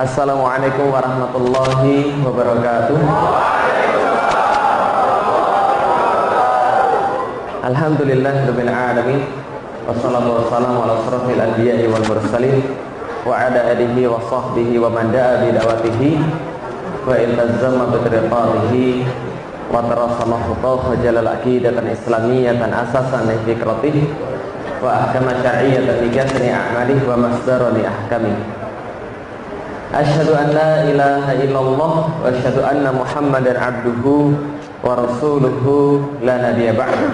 Assalamualaikum warahmatullahi wabarakatuh. Alhamdulillahirabbil alamin. Wassalatu wassalamu ala asrofil anbiya'i wal mursalin wa ala alihi wa sahbihi wa man da'a bi da'watihi wa iltazama bi tariqatihi wa tarasama khutah jalal aqidatan islamiyatan asasan li fikratihi wa ahkama syar'iyyatan li jasri a'malihi wa masdaran li ahkamihi. Asyhadu an la ilaha illallah wa asyhadu anna Muhammadan abduhu wa rasuluhu la nabiyya ba'du.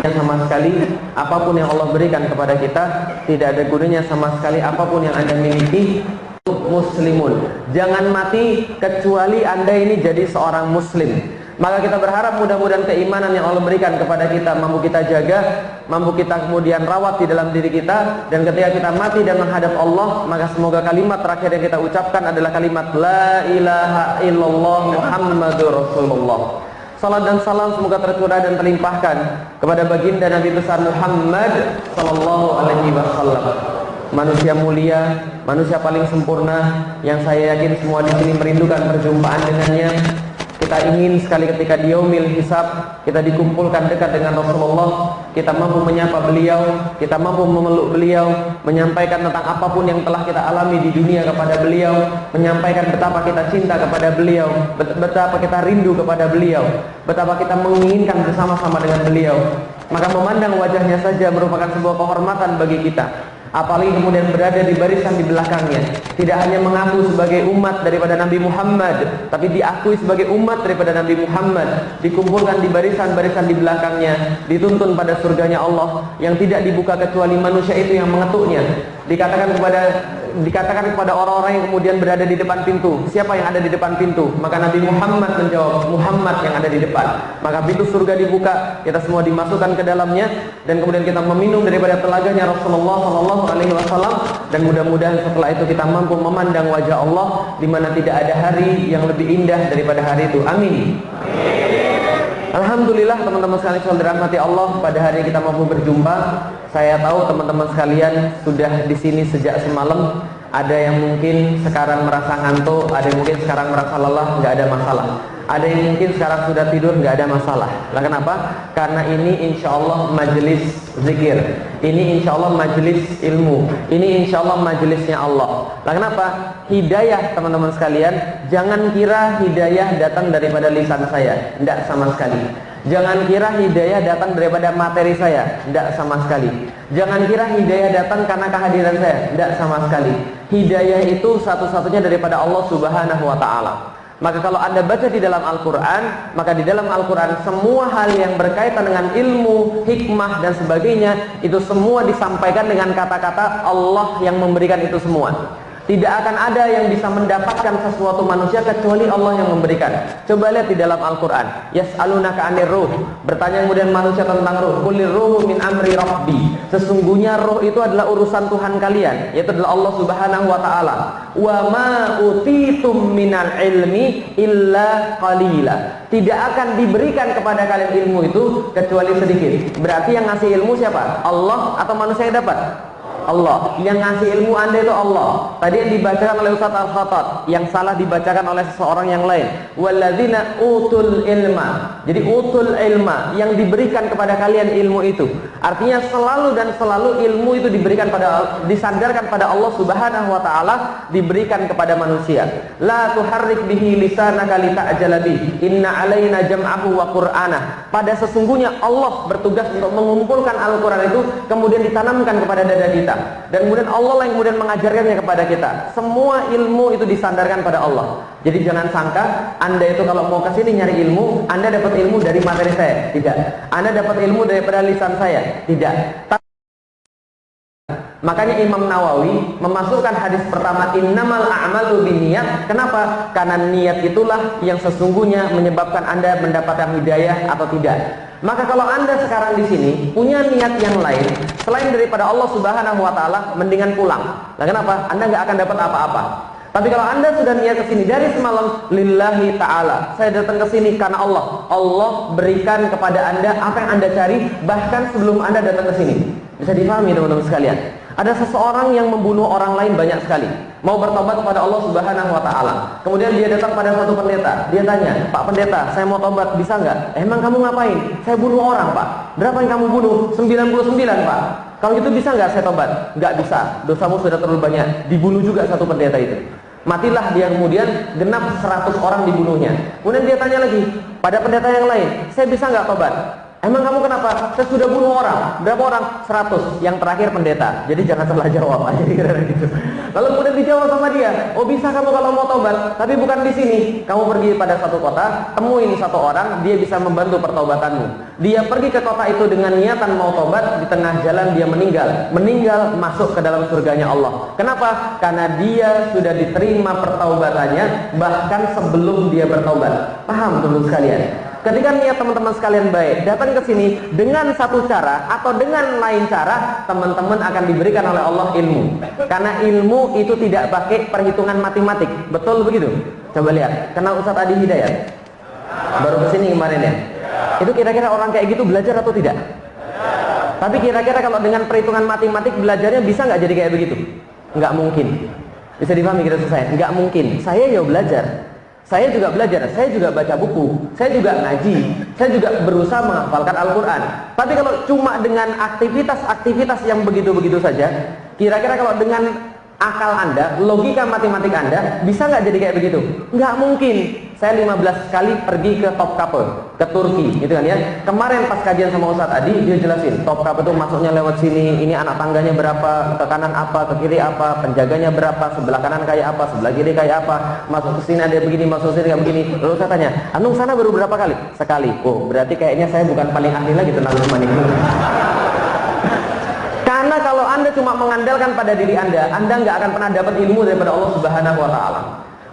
Sama sekali apapun yang Allah berikan kepada kita tidak ada gunanya sama sekali apapun yang Anda miliki. Muslimun, jangan mati kecuali Anda ini jadi seorang muslim. Maka kita berharap mudah-mudahan keimanan yang Allah berikan kepada kita mampu kita jaga, mampu kita kemudian rawat di dalam diri kita, dan ketika kita mati dan menghadap Allah, maka semoga kalimat terakhir yang kita ucapkan adalah kalimat la ilaha illallah Muhammadur Rasulullah. Salat dan salam semoga tercurah dan terlimpahkan kepada baginda Nabi besar Muhammad sallallahu alaihi wasallam. Manusia mulia, manusia paling sempurna yang saya yakin semua di sini merindukan perjumpaan dengannya. Kita ingin sekali ketika di yaumil hisab kita dikumpulkan dekat dengan Rasulullah, kita mampu menyapa beliau, kita mampu memeluk beliau, menyampaikan tentang apapun yang telah kita alami di dunia kepada beliau, menyampaikan betapa kita cinta kepada beliau, betapa kita rindu kepada beliau, betapa kita menginginkan bersama-sama dengan beliau. Maka memandang wajahnya saja merupakan sebuah kehormatan bagi kita. Apalagi kemudian berada di barisan di belakangnya, tidak hanya mengaku sebagai umat daripada Nabi Muhammad, tapi diakui sebagai umat daripada Nabi Muhammad, dikumpulkan di barisan-barisan di belakangnya, dituntun pada surganya Allah yang tidak dibuka kecuali manusia itu yang mengetuknya. Dikatakan kepada orang-orang yang kemudian berada di depan pintu, siapa yang ada di depan pintu? Maka Nabi Muhammad menjawab, Muhammad yang ada di depan. Maka pintu surga dibuka, kita semua dimasukkan ke dalamnya, dan kemudian kita meminum daripada telaganya Rasulullah sallallahu alaihi wasallam, dan mudah-mudahan setelah itu kita mampu memandang wajah Allah di mana tidak ada hari yang lebih indah daripada hari itu. Amin. Alhamdulillah teman-teman sekalian yang dirahmati Allah, pada hari kita mampu berjumpa. Saya tahu teman-teman sekalian sudah di sini sejak semalam. Ada yang mungkin sekarang merasa ngantuk, ada yang mungkin sekarang merasa lelah, nggak ada masalah. Ada yang mungkin sekarang sudah tidur, nggak ada masalah. Lah kenapa? Karena ini insya Allah majelis zikir, ini insya Allah majelis ilmu, ini insya Allah majelisnya Allah. Lah kenapa? Hidayah teman-teman sekalian, jangan kira hidayah datang daripada lisan saya, tidak sama sekali. Jangan kira hidayah datang daripada materi saya, tidak sama sekali. Jangan kira hidayah datang karena kehadiran saya, tidak sama sekali. Hidayah itu satu-satunya daripada Allah Subhanahu wa Ta'ala. Maka kalau Anda baca di dalam Al-Quran, maka di dalam Al-Quran semua hal yang berkaitan dengan ilmu, hikmah dan sebagainya, itu semua disampaikan dengan kata-kata Allah yang memberikan itu semua. Tidak akan ada yang bisa mendapatkan sesuatu manusia kecuali Allah yang memberikan. Coba lihat di dalam Al-Quran, yas'alunaka 'anir ruh, bertanya kemudian manusia tentang ruh. Qulir ruhu min amri rabbi, sesungguhnya ruh itu adalah urusan Tuhan kalian, yaitu adalah Allah Subhanahu wa Ta'ala. Wa ma utitum minal ilmi illa qalila, tidak akan diberikan kepada kalian ilmu itu kecuali sedikit. Berarti yang ngasih ilmu siapa? Allah atau manusia yang dapat? Allah. Yang ngasih ilmu Anda itu Allah. Tadi yang dibacakan oleh Ustaz Al-Khattab, yang salah dibacakan oleh seseorang yang lain. Walladzina utul ilma. Jadi utul ilma, yang diberikan kepada kalian ilmu itu. Artinya selalu dan selalu ilmu itu diberikan disandarkan pada Allah Subhanahu wa Ta'ala, diberikan kepada manusia. La tuharrik bihi lisanaka lita'jala bihi. Inna alaina jam'ahu wa qur'ana. Pada sesungguhnya Allah bertugas untuk mengumpulkan Al-Qur'an itu kemudian ditanamkan kepada dada kita. Dan kemudian Allah yang kemudian mengajarkannya kepada kita. Semua ilmu itu disandarkan pada Allah. Jadi jangan sangka Anda itu kalau mau ke sini nyari ilmu, Anda dapat ilmu dari materi saya. Tidak. Anda dapat ilmu daripada lisan saya. Tidak. Makanya Imam Nawawi memasukkan hadis pertama, innamal a'malu binniyat. Kenapa? Karena niat itulah yang sesungguhnya menyebabkan Anda mendapatkan hidayah atau tidak. Maka kalau Anda sekarang di sini punya niat yang lain selain daripada Allah Subhanahu wa Ta'ala, mendingan pulang. Nah, kenapa? Anda nggak akan dapat apa-apa. Tapi kalau Anda sudah niat ke sini dari semalam, lillahi ta'ala, saya datang ke sini karena Allah. Allah berikan kepada Anda apa yang Anda cari bahkan sebelum Anda datang ke sini. Bisa dipahami teman-teman sekalian? Ada seseorang yang membunuh orang lain banyak sekali. mau bertobat kepada Allah Subhanahu wa taala. Kemudian dia datang pada suatu pendeta. Dia tanya, "Pak pendeta, saya mau tobat, bisa nggak?" "Emang kamu ngapain?" "Saya bunuh orang, Pak." "Berapa yang kamu bunuh?" 99, Pak." "Kalau gitu bisa nggak saya tobat?" "Nggak bisa, dosamu sudah terlalu banyak." Dibunuh juga satu pendeta itu. Matilah dia, kemudian genap 100 orang dibunuhnya. Kemudian dia tanya lagi pada pendeta yang lain, "Saya bisa nggak tobat?" "Emang kamu kenapa?" "Saya sudah bunuh orang." "Berapa orang?" 100. Yang terakhir pendeta. Jadi jangan salah jawab aja gitu. Lalu kemudian dijawab sama dia, "Oh bisa kamu kalau mau tobat, tapi bukan di sini. Kamu pergi pada satu kota, temuin satu orang, dia bisa membantu pertobatanmu." Dia pergi ke kota itu dengan niatan mau tobat, di tengah jalan dia meninggal. Meninggal masuk ke dalam surganya Allah. Kenapa? Karena dia sudah diterima pertaubatannya bahkan sebelum dia bertobat. Paham teman-teman sekalian? Ketika niat teman-teman sekalian baik, datang ke sini dengan satu cara atau dengan lain cara, teman-teman akan diberikan oleh Allah ilmu. Karena ilmu itu tidak pakai perhitungan matematik. Betul begitu? Coba lihat, kenal Ustadz Adi Hidayat? Baru kesini kemarin ya? Itu kira-kira orang kayak gitu belajar atau tidak? Tapi kira-kira kalau dengan perhitungan matematik belajarnya bisa nggak jadi kayak begitu? Nggak mungkin. Bisa dipahami kira saya? Nggak mungkin. Saya ya belajar. Saya juga belajar, saya juga baca buku, saya juga ngaji, saya juga berusaha menghafalkan Al-Quran. Tapi kalau cuma dengan aktivitas-aktivitas yang begitu-begitu saja, kira-kira kalau dengan akal Anda, logika matematik Anda, bisa nggak jadi kayak begitu? Nggak mungkin. Saya 15 kali pergi ke Topkapi, ke Turki, gitu kan ya. Kemarin pas kajian sama Ustadz Adi, dia jelasin, Topkapi itu masuknya lewat sini, ini anak tangganya berapa, ke kanan apa, ke kiri apa, penjaganya berapa, sebelah kanan kayak apa, sebelah kiri kayak apa, masuk ke sini ada begini, masuk ke sini kayak begini. Lalu saya tanya, "Anung sana baru berapa kali?" "Sekali." "Oh, berarti kayaknya saya bukan paling ahli lagi tentang Usmani." Karena kalau Anda cuma mengandalkan pada diri Anda nggak akan pernah dapat ilmu daripada Allah Subhanahu wa taala.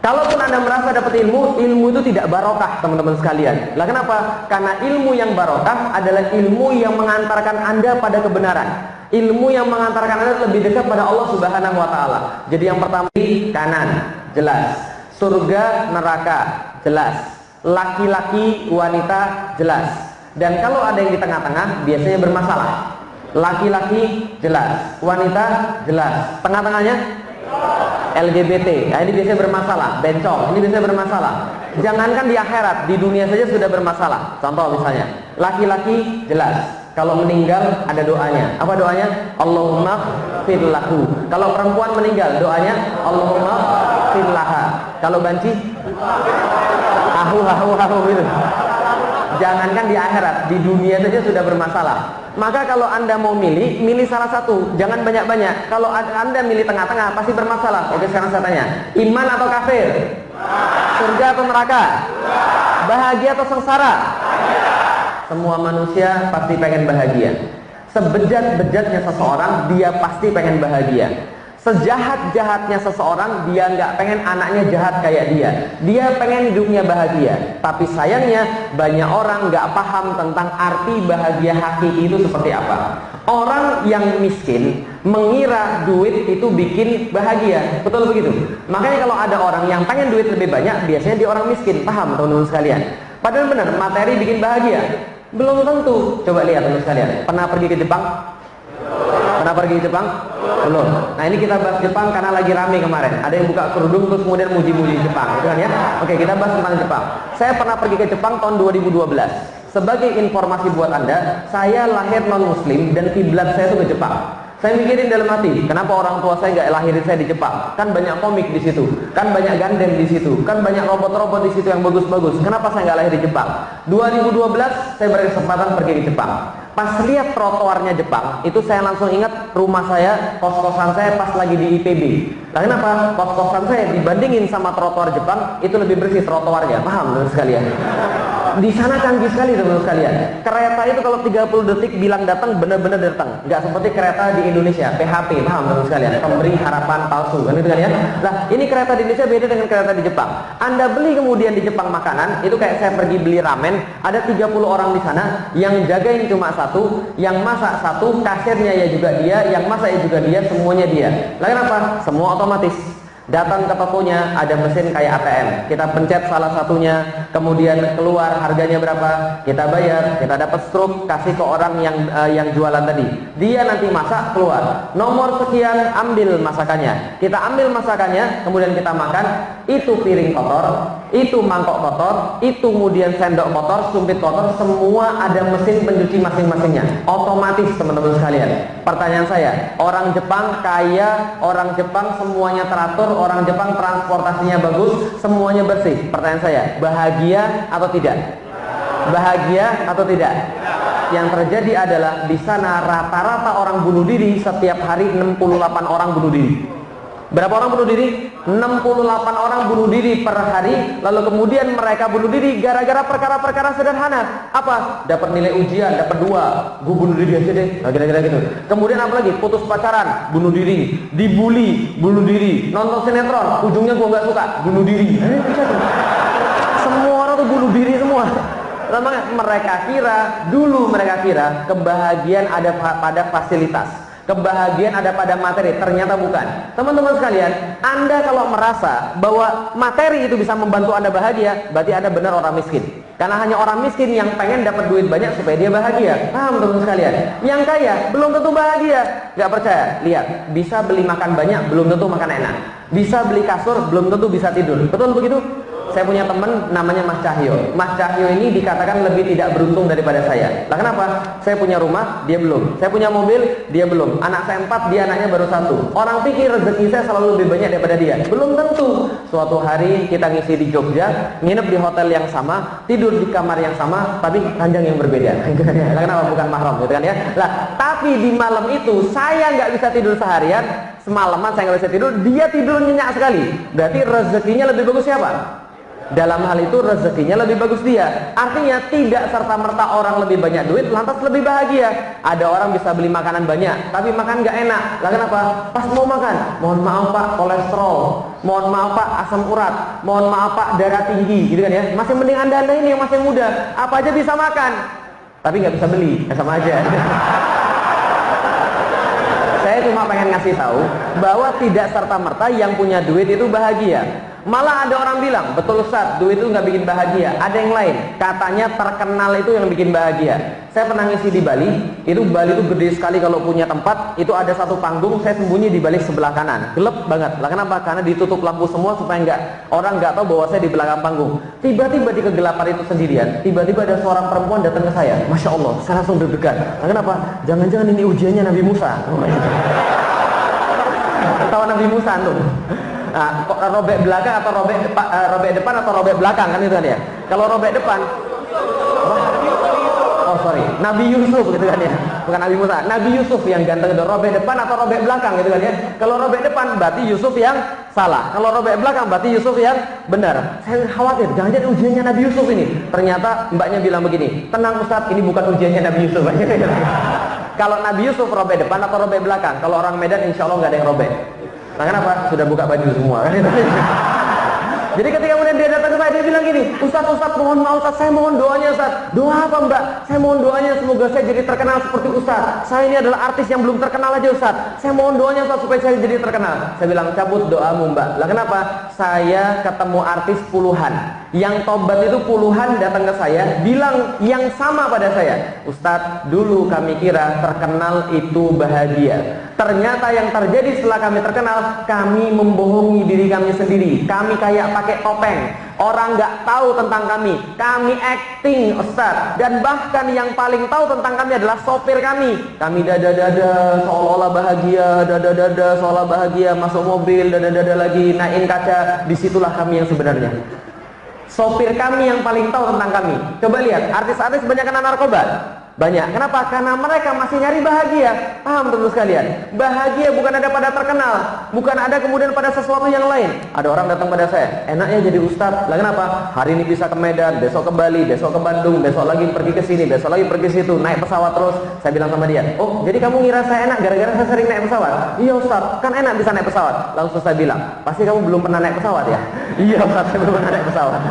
Kalaupun Anda merasa dapat ilmu itu tidak barokah, teman-teman sekalian. Lah kenapa? Karena ilmu yang barokah adalah ilmu yang mengantarkan Anda pada kebenaran. Ilmu yang mengantarkan Anda lebih dekat pada Allah Subhanahu wa taala. Jadi yang pertama, kanan, jelas. Surga, neraka, jelas. Laki-laki, wanita, jelas. Dan kalau ada yang di tengah-tengah, biasanya bermasalah. Laki-laki jelas, wanita jelas, tengah-tengahnya LGBT. Nah, ini biasanya bermasalah. Bencong, ini biasanya bermasalah. Jangankan di akhirat, di dunia saja sudah bermasalah. Contoh misalnya, laki-laki jelas, kalau meninggal ada doanya. Apa doanya? Allahumma fir lahu. Kalau perempuan meninggal, doanya Allahumma fir laha. Kalau banci, ahu gitu. Jangankan di akhirat, di dunia saja sudah bermasalah. Maka kalau Anda mau milih salah satu, jangan banyak-banyak. Kalau Anda milih tengah-tengah, pasti bermasalah. Oke, sekarang saya tanya, iman atau kafir? Surga atau neraka? Bahagia atau sengsara? Semua manusia pasti pengen bahagia. Sebejat-bejatnya seseorang, dia pasti pengen bahagia. Sejahat-jahatnya seseorang, dia nggak pengen anaknya jahat kayak dia. Dia pengen hidupnya bahagia. Tapi sayangnya banyak orang nggak paham tentang arti bahagia hakiki itu seperti apa. Orang yang miskin mengira duit itu bikin bahagia. Betul begitu? Makanya kalau ada orang yang pengen duit lebih banyak, biasanya dia orang miskin. Paham teman-teman sekalian? Padahal benar, materi bikin bahagia. Belum tentu. Coba lihat teman-teman sekalian. Pernah pergi ke Jepang? Pernah pergi ke Jepang? Belum. Nah ini kita bahas Jepang karena lagi rame kemarin. Ada yang buka kerudung terus kemudian muji-muji Jepang, gitu kan ya? Oke, kita bahas tentang Jepang. Saya pernah pergi ke Jepang tahun 2012. Sebagai informasi buat Anda, saya lahir non-muslim dan kiblat saya itu ke Jepang. Saya mikirin dalam hati, kenapa orang tua saya nggak lahirin saya di Jepang? Kan banyak komik di situ, kan banyak Gundam di situ, kan banyak robot-robot di situ yang bagus-bagus. Kenapa saya nggak lahir di Jepang? 2012 saya berkesempatan pergi ke Jepang. Pas lihat trotoarnya Jepang, itu saya langsung ingat rumah saya, kos-kosan saya pas lagi di IPB. Nah, kenapa? Kos-kosan saya dibandingin sama trotoar Jepang, itu lebih bersih trotoarnya. Paham teman sekalian? Di sana canggih sekali teman sekalian. Kereta itu kalau 30 detik bilang datang, benar-benar datang. Nggak seperti kereta di Indonesia, PHP, paham teman sekalian? Pemberi harapan palsu, kan itu kan ya? Nah, ini kereta di Indonesia beda dengan kereta di Jepang. Anda beli kemudian di Jepang makanan, itu kayak saya pergi beli ramen, ada 30 orang di sana, yang jagain cuma satu, yang masak satu, kasirnya ya juga dia, yang masak ya juga dia, semuanya dia. Lah kenapa? Semua otomatis. Datang ke tokonya, ada mesin kayak ATM. Kita pencet salah satunya, kemudian keluar harganya berapa, kita bayar, kita dapat struk, kasih ke orang yang jualan tadi. Dia nanti masak, keluar. Nomor sekian, ambil masakannya. Kita ambil masakannya, kemudian kita makan. Itu piring kotor, itu mangkok kotor, itu kemudian sendok kotor, sumpit kotor, semua ada mesin pencuci masing-masingnya. Otomatis teman-teman sekalian. Pertanyaan saya, orang Jepang kaya, orang Jepang semuanya teratur, orang Jepang transportasinya bagus, semuanya bersih. Pertanyaan saya, bahagia atau tidak? Bahagia atau tidak? Yang terjadi adalah di sana rata-rata orang bunuh diri setiap hari 68 orang bunuh diri. Berapa orang bunuh diri? 68 orang bunuh diri per hari. Lalu kemudian mereka bunuh diri gara-gara perkara-perkara sederhana. Apa? Dapat nilai ujian, dapat 2. Gue bunuh diri aja deh. Kira-kira gitu. Kemudian apa lagi? Putus pacaran, bunuh diri. Dibully, bunuh diri. Nonton sinetron, ujungnya gue nggak suka, bunuh diri. Semua orang tuh bunuh diri semua. Namanya mereka kira kebahagiaan ada pada fasilitas, kebahagiaan ada pada materi. Ternyata bukan. Teman-teman sekalian, Anda kalau merasa bahwa materi itu bisa membantu Anda bahagia, berarti Anda benar orang miskin. Karena hanya orang miskin yang pengen dapat duit banyak supaya dia bahagia. Paham teman-teman sekalian? Yang kaya belum tentu bahagia. Gak percaya? Lihat, bisa beli makan banyak belum tentu makan enak. Bisa beli kasur belum tentu bisa tidur. Betul begitu? Saya punya teman namanya Mas Cahyo. Mas Cahyo ini dikatakan lebih tidak beruntung daripada saya. Lah kenapa? Saya punya rumah, dia belum. Saya punya mobil, dia belum. Anak saya 4, dia anaknya baru 1. Orang pikir rezeki saya selalu lebih banyak daripada dia. Belum tentu. Suatu hari kita ngisi di Jogja, nginep di hotel yang sama, tidur di kamar yang sama, tapi ranjang yang berbeda. Lah kenapa? Bukan mahram, gitu kan ya? Lah, tapi di malam itu saya nggak bisa tidur seharian. Semalaman saya nggak bisa tidur, dia tidur nyenyak sekali. Berarti rezekinya lebih bagus siapa? Dalam hal itu rezekinya lebih bagus dia. Artinya tidak serta-merta orang lebih banyak duit lantas lebih bahagia. Ada orang bisa beli makanan banyak tapi makan gak enak. Lah kenapa? Pas mau makan, mohon maaf Pak, kolesterol, mohon maaf Pak, asam urat, mohon maaf Pak, darah tinggi, gitu kan ya. Masih mending anda ini yang masih muda, apa aja bisa makan tapi nggak bisa beli, sama aja. Saya cuma pengen ngasih tahu bahwa tidak serta-merta yang punya duit itu bahagia. Malah ada orang bilang, betul Ustaz, duit itu nggak bikin bahagia. Ada yang lain, katanya terkenal itu yang bikin bahagia. Saya pernah ngisi di Bali, Bali itu gede sekali kalau punya tempat. Itu ada satu panggung, saya sembunyi di balik sebelah kanan, gelap banget. Lah kenapa? Karena ditutup lampu semua supaya orang nggak tahu bahwa saya di belakang panggung. Tiba-tiba di kegelapan itu sendirian, tiba-tiba ada seorang perempuan datang ke saya. Masya Allah, saya langsung deg-degan. Lah kenapa? Jangan-jangan ini ujiannya Nabi Musa. Tahu Nabi Musa tuh. Nah, robek belakang atau robek depan atau robek belakang kan itu kan ya. Kalau robek depan, Nabi Yusuf gitu kan ya. Bukan Nabi Musa, Nabi Yusuf yang ganteng itu. Robek depan atau robek belakang gitu kan ya. Kalau robek depan berarti Yusuf yang salah. Kalau robek belakang berarti Yusuf yang benar. Saya khawatir, jangan-jangan ujiannya Nabi Yusuf ini. Ternyata mbaknya bilang begini, tenang Ustaz, ini bukan ujiannya Nabi Yusuf. Kalau Nabi Yusuf robek depan atau robek belakang. Kalau orang Medan insya Allah nggak ada yang robek. Nah kenapa? Sudah buka baju semua kan? Jadi ketika kemudian dia datang ke saya, dia bilang gini, Ustaz, mohon maaf Ustaz, saya mohon doanya Ustaz. Doa apa Mbak? Saya mohon doanya semoga saya jadi terkenal seperti Ustaz. Saya ini adalah artis yang belum terkenal aja Ustaz. Saya mohon doanya Ustaz supaya saya jadi terkenal. Saya bilang, cabut doamu Mbak. Lah kenapa? Saya ketemu artis puluhan. Yang tobat itu puluhan datang ke saya, bilang yang sama pada saya. Ustaz, dulu kami kira terkenal itu bahagia. Ternyata yang terjadi setelah kami terkenal, kami membohongi diri kami sendiri. Kami kayak pakai topeng. Orang nggak tahu tentang kami. Kami acting, Ustaz. Dan bahkan yang paling tahu tentang kami adalah sopir kami. Kami dada-dada seolah-olah bahagia, dada-dada seolah bahagia, masuk mobil, dada-dada lagi, naikin kaca. Disitulah kami yang sebenarnya. Sopir kami yang paling tahu tentang kami. Coba lihat, artis-artis banyak kena narkoba. Banyak. Kenapa? Karena mereka masih nyari bahagia. Paham teman sekalian? Bahagia bukan ada pada terkenal, bukan ada kemudian pada sesuatu yang lain. Ada orang datang pada saya, enaknya jadi ustadz. Lah kenapa? Hari ini bisa ke Medan, besok ke Bali, besok ke Bandung, besok lagi pergi ke sini, besok lagi pergi situ, naik pesawat terus. Saya bilang sama dia, oh jadi kamu ngira saya enak gara-gara saya sering naik pesawat? Iya ustadz, kan enak bisa naik pesawat. Langsung saya bilang, pasti kamu belum pernah naik pesawat ya? Iya ustadz, saya belum pernah naik pesawat.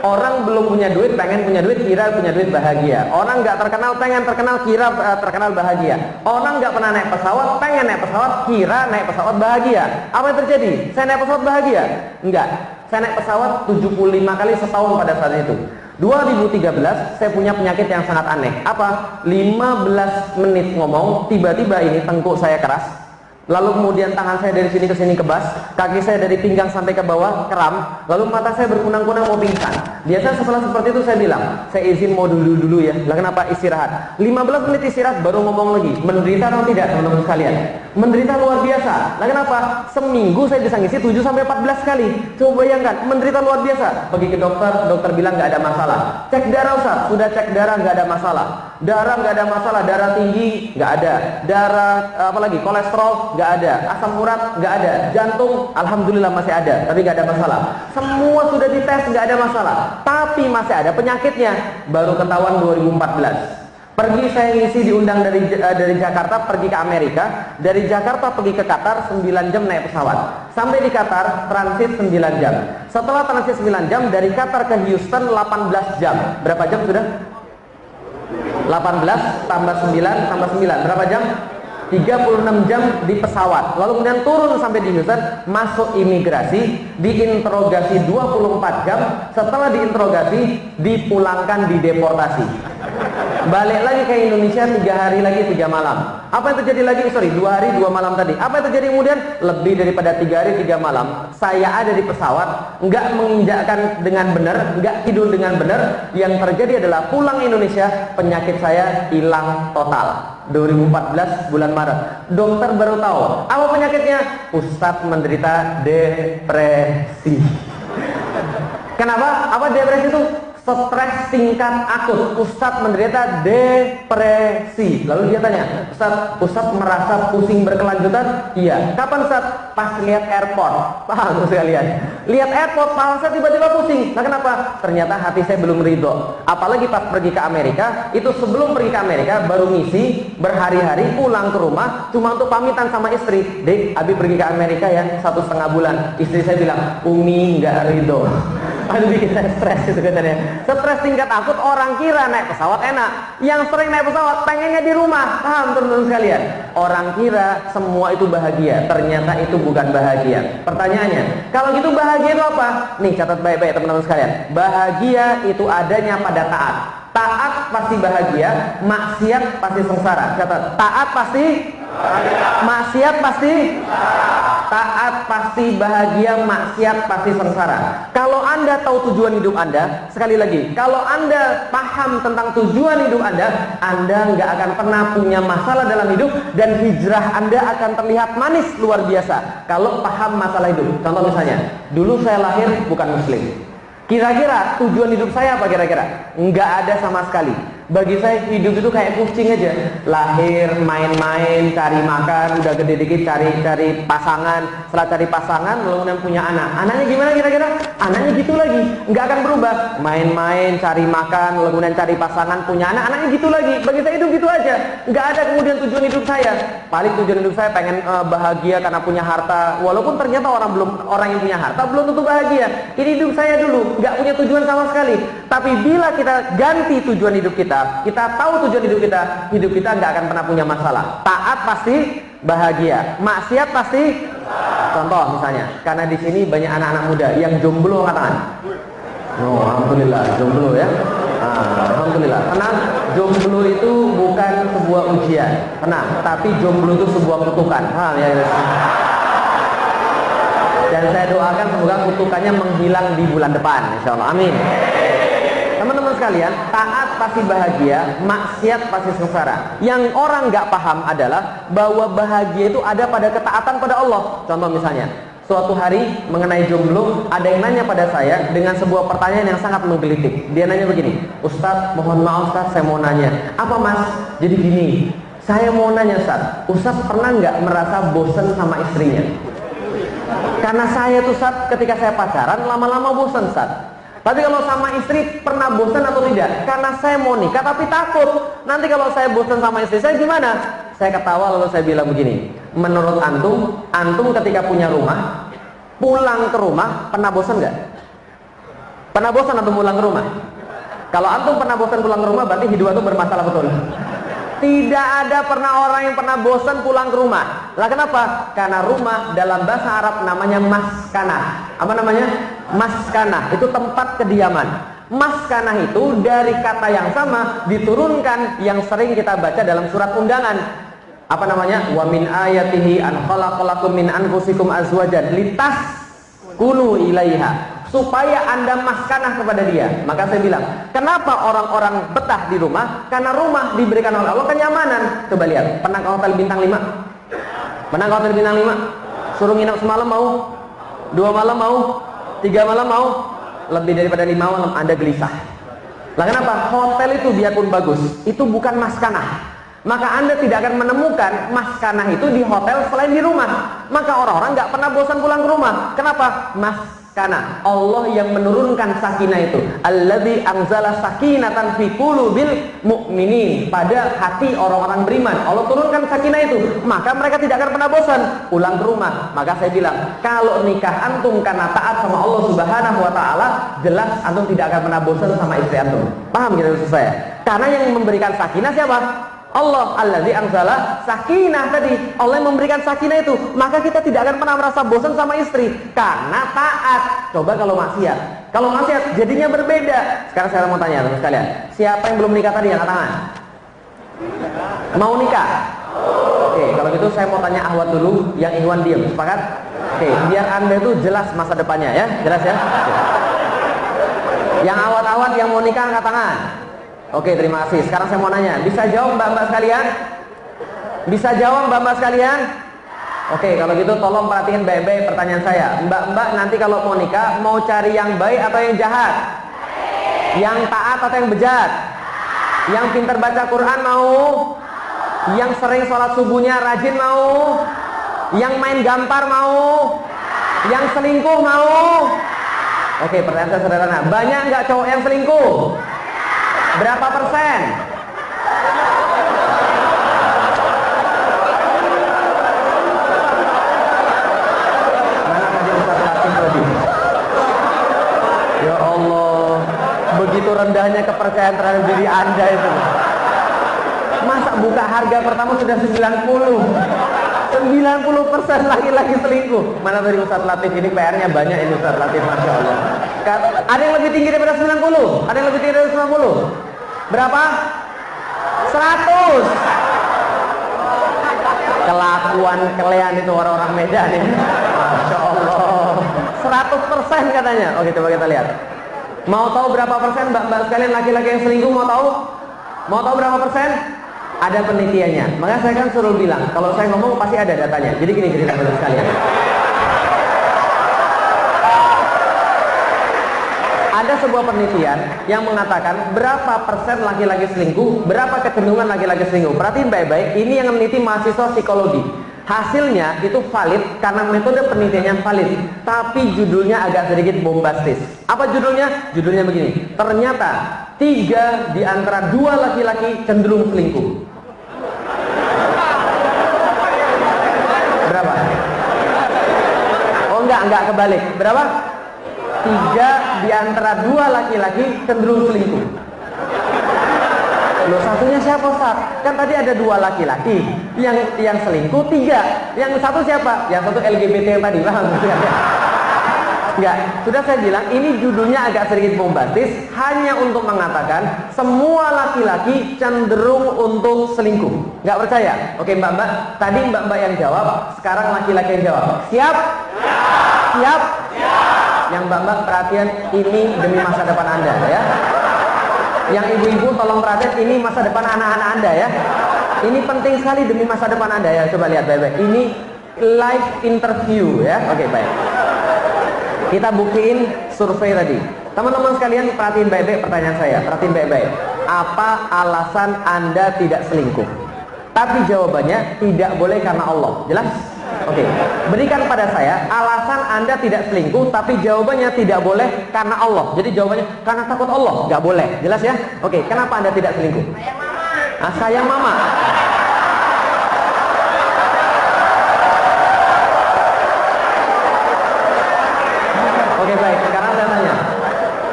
Orang belum punya duit, pengen punya duit, kira punya duit bahagia. Orang nggak terkenal, pengen terkenal, kira terkenal bahagia. Orang nggak pernah naik pesawat, pengen naik pesawat, kira naik pesawat bahagia. Apa yang terjadi? Saya naik pesawat bahagia? Enggak. Saya naik pesawat 75 kali setahun pada saat itu. 2013 saya punya penyakit yang sangat aneh. Apa? 15 menit ngomong, tiba-tiba ini tengkuk saya keras. Lalu kemudian tangan saya dari sini ke sini kebas, kaki saya dari pinggang sampai ke bawah kram, lalu mata saya berkunang-kunang mau pingsan. Biasa setelah seperti itu saya bilang, saya izin mau dulu ya. Lah kenapa istirahat? 15 menit istirahat baru ngomong lagi. Menderita atau tidak teman-teman sekalian? Menderita luar biasa. Lah kenapa? Seminggu saya bisa ngisi 7 sampai 14 kali. Coba bayangkan, menderita luar biasa. Pergi ke dokter, dokter bilang nggak ada masalah. Cek darah Ustaz, sudah cek darah nggak ada masalah. Darah nggak ada masalah, darah tinggi nggak ada, darah apalagi kolesterol nggak ada, asam urat nggak ada, jantung alhamdulillah masih ada, tapi nggak ada masalah. Semua sudah dites nggak ada masalah, tapi masih ada penyakitnya. Baru ketahuan 2014. Pergi saya ngisi diundang dari Jakarta pergi ke Amerika, dari Jakarta pergi ke Qatar 9 jam naik pesawat. Sampai di Qatar transit 9 jam. Setelah transit 9 jam dari Qatar ke Houston 18 jam. Berapa jam sudah? 18 tambah 9 tambah 9 berapa jam? 36 jam di pesawat. Lalu kemudian turun sampai di Houston, masuk imigrasi, diinterogasi 24 jam. Setelah diinterogasi, dipulangkan, dideportasi. Balik lagi ke Indonesia 3 hari lagi 3 malam. Apa yang terjadi lagi? 2 hari 2 malam tadi. Apa yang terjadi kemudian? Lebih daripada 3 hari 3 malam. Saya ada di pesawat, nggak menginjakkan dengan benar, nggak tidur dengan benar. Yang terjadi adalah pulang Indonesia, penyakit saya hilang total. 2014 bulan Maret. Dokter baru tahu apa penyakitnya. Ustadz menderita depresi. Kenapa? Apa depresi itu? Stres tingkat akut. Ustadz menderita depresi. Lalu dia tanya, Ustadz merasa pusing berkelanjutan? Iya. Kapan Ustadz? Pas lihat airport. Paham sekalian? Lihat airport, malah saya tiba-tiba pusing. Nah kenapa? Ternyata hati saya belum ridho. Apalagi pas pergi ke Amerika, itu sebelum pergi ke Amerika baru ngisi berhari-hari, pulang ke rumah cuma untuk pamitan sama istri. Dek, Abi pergi ke Amerika ya 1,5 bulan. Istri saya bilang, Umi nggak ridho. Aduh bikin saya stres itu katanya. Stres tingkat akut. Orang kira naik pesawat enak, yang sering naik pesawat pengennya di rumah. Paham teman-teman sekalian? Orang kira semua itu bahagia, ternyata itu bukan bahagia. Pertanyaannya, kalau gitu bahagia itu apa? Nih catat baik-baik teman-teman sekalian. Bahagia itu adanya pada taat. Taat pasti bahagia, maksiat pasti sengsara. Catat, taat pasti, maksiat pasti, taat pasti bahagia, maksiat pasti sengsara. Kalau Anda tahu tujuan hidup Anda, sekali lagi, kalau Anda paham tentang tujuan hidup Anda nggak akan pernah punya masalah dalam hidup, dan hijrah Anda akan terlihat manis luar biasa. Kalau paham masalah hidup. Contoh misalnya, dulu saya lahir bukan muslim. Kira-kira tujuan hidup saya apa kira-kira? Nggak ada sama sekali. Bagi saya hidup itu kayak kucing aja. Lahir, main-main, cari makan, udah gede dikit cari pasangan. Setelah cari pasangan, lalu kemudian punya anak. Anaknya gimana kira-kira? Anaknya gitu lagi, nggak akan berubah. Main-main, cari makan, lalu kemudian cari pasangan, punya anak. Anaknya gitu lagi. Bagi saya hidup gitu aja. Nggak ada kemudian tujuan hidup saya. Paling tujuan hidup saya pengen bahagia karena punya harta. Walaupun ternyata orang yang punya harta belum tentu bahagia. Ini hidup saya dulu, nggak punya tujuan sama sekali. Tapi bila kita ganti tujuan hidup kita tahu tujuan hidup kita nggak akan pernah punya masalah. Taat pasti bahagia, maksiat pasti. Contoh misalnya, karena di sini banyak anak-anak muda yang jomblo, katakan. Oh, alhamdulillah jomblo ya. Alhamdulillah. Tenang, jomblo itu bukan sebuah ujian. Tenang, tapi jomblo itu sebuah kutukan. Ya. Dan saya doakan semoga kutukannya menghilang di bulan depan, insya Allah. Amin. Teman-teman sekalian, taat pasti bahagia, maksiat pasti sengsara. Yang orang nggak paham adalah bahwa bahagia itu ada pada ketaatan pada Allah. Contoh misalnya, suatu hari mengenai jomblo, ada yang nanya pada saya dengan sebuah pertanyaan yang sangat menggelitik. Dia nanya begini, Ustadz, mohon maaf Ustadz, saya mau nanya. Apa Mas? Jadi gini, saya mau nanya Ustadz pernah nggak merasa bosan sama istrinya? Karena saya tuh ketika saya pacaran lama-lama bosan Tapi kalau sama istri pernah bosan atau tidak? Karena saya mau nikah tapi takut nanti kalau saya bosan sama istri saya gimana? Saya ketawa lalu saya bilang begini, menurut antum ketika punya rumah, pulang ke rumah pernah bosan nggak? Pernah bosan antum pulang ke rumah? Kalau antum pernah bosan pulang ke rumah, berarti hidup antum bermasalah betul. Tidak ada pernah orang yang pernah bosan pulang ke rumah. Lah kenapa? Karena rumah dalam bahasa Arab namanya maskanah. Apa namanya? Maskanah. Itu tempat kediaman. Maskanah itu dari kata yang sama diturunkan yang sering kita baca dalam surat undangan. Apa namanya? Wa min ayatihi an khalaqalakum min anfusikum azwajan litaskunu ilaiha. Supaya Anda maskanah kepada dia. Maka saya bilang, kenapa orang-orang betah di rumah? Karena rumah diberikan oleh Allah kenyamanan. Coba lihat, pernah ke hotel bintang 5? Pernah ke hotel bintang 5? Suruh nginap semalam mau? 2 malam mau? 3 malam mau? Lebih daripada 5 malam Anda gelisah. Lah kenapa? Hotel itu biarpun bagus, itu bukan maskanah. Maka Anda tidak akan menemukan maskanah itu di hotel selain di rumah. Maka orang-orang nggak pernah bosan pulang ke rumah. Kenapa? Karena Allah yang menurunkan sakinah itu. Alladzi anzala sakinatan fi qulubil mu'minin. Pada hati orang-orang beriman Allah turunkan sakinah itu. Maka mereka tidak akan pernah bosan pulang ke rumah. Maka saya bilang, kalau nikah antum karena taat sama Allah Subhanahu wa taala, jelas antum tidak akan pernah bosan sama istri antum. Paham gitu maksud saya? Karena yang memberikan sakinah siapa? Allah. Alladzi anzala sakinah tadi. Allah yang memberikan sakinah itu. Maka kita tidak akan pernah merasa bosan sama istri karena taat. Coba kalau maksiat. Kalau maksiat jadinya berbeda. Sekarang saya mau tanya teman sekalian, siapa yang belum nikah tadi? Angkat tangan. Mau nikah? Oke, kalau gitu saya mau tanya Ahwat dulu, yang Ikhwan diam. Sepakat? Oke, biar Anda itu jelas masa depannya ya. Jelas ya? Oke. Yang awat-awat yang mau nikah angkat tangan. Oke, terima kasih. Sekarang saya mau nanya, bisa jawab mbak-mbak sekalian? Bisa jawab mbak-mbak sekalian? Oke, kalau gitu tolong perhatikan baik-baik pertanyaan saya. Mbak-mbak nanti kalau mau nikah, mau cari yang baik atau yang jahat? Yang taat atau yang bejat? Yang pintar baca Quran mau? Yang sering sholat subuhnya rajin mau? Yang main gampar mau? Yang selingkuh mau? Oke, pertanyaan saya sederhana. Banyak nggak cowok yang selingkuh? Berapa persen? Mana tadi Ustaz Latif tadi? Ya Allah, begitu rendahnya kepercayaan terhadap diri Anda itu. Masa buka harga pertama sudah 90%? 90% laki-laki selingkuh. Mana tadi Ustaz Latif? Ini PR-nya banyak ini Ustaz Latif, Masya Allah. Ada yang lebih tinggi daripada 90? Ada yang lebih tinggi daripada 90? Berapa? 100. Kelakuan kalian itu orang-orang Medan ini. Masya Allah. 100% katanya. Oke, coba kita lihat. Mau tahu berapa persen mbak-mbak sekalian laki-laki yang selingkuh? Mau tahu? Mau tahu berapa persen? Ada penelitiannya. Makanya saya kan suruh bilang, kalau saya ngomong pasti ada datanya. Jadi gini cerita mbak sekalian. Ada sebuah penelitian yang mengatakan berapa persen laki-laki selingkuh, berapa kecenderungan laki-laki selingkuh. Perhatiin baik-baik, ini yang meneliti mahasiswa psikologi. Hasilnya itu valid karena metode penelitiannya valid, tapi judulnya agak sedikit bombastis. Apa judulnya? Judulnya begini, ternyata 3 di antara 2 laki-laki cenderung selingkuh. Berapa? Oh enggak kebalik. Berapa? 3 di antara 2 laki-laki cenderung selingkuh. Loh, satunya siapa Ustaz? Kan tadi ada 2 laki-laki yang selingkuh 3. Yang satu siapa? Yang satu LGBT yang tadi, paham? Enggak, sudah saya bilang ini judulnya agak sedikit bombastis, hanya untuk mengatakan semua laki-laki cenderung untuk selingkuh. Enggak percaya? Oke mbak-mbak, tadi mbak-mbak yang jawab, sekarang laki-laki yang jawab. Siap? Siap? Yang mbak-mbak perhatian, ini demi masa depan Anda ya. Yang ibu-ibu tolong perhatian, ini masa depan anak-anak Anda ya. Ini penting sekali demi masa depan Anda ya. Coba lihat baik-baik. Ini live interview ya. Oke, baik. Kita buktiin survei tadi. Teman-teman sekalian perhatiin baik-baik pertanyaan saya. Perhatiin baik-baik. Apa alasan Anda tidak selingkuh? Tapi jawabannya tidak boleh karena Allah. Jelas? Oke, berikan pada saya alasan Anda tidak selingkuh, tapi jawabannya tidak boleh karena Allah. Jadi jawabannya karena takut Allah, nggak boleh. Jelas ya? Oke, kenapa Anda tidak selingkuh? Sayang mama. Nah, sayang mama. Oke, baik. Sekarang saya tanya,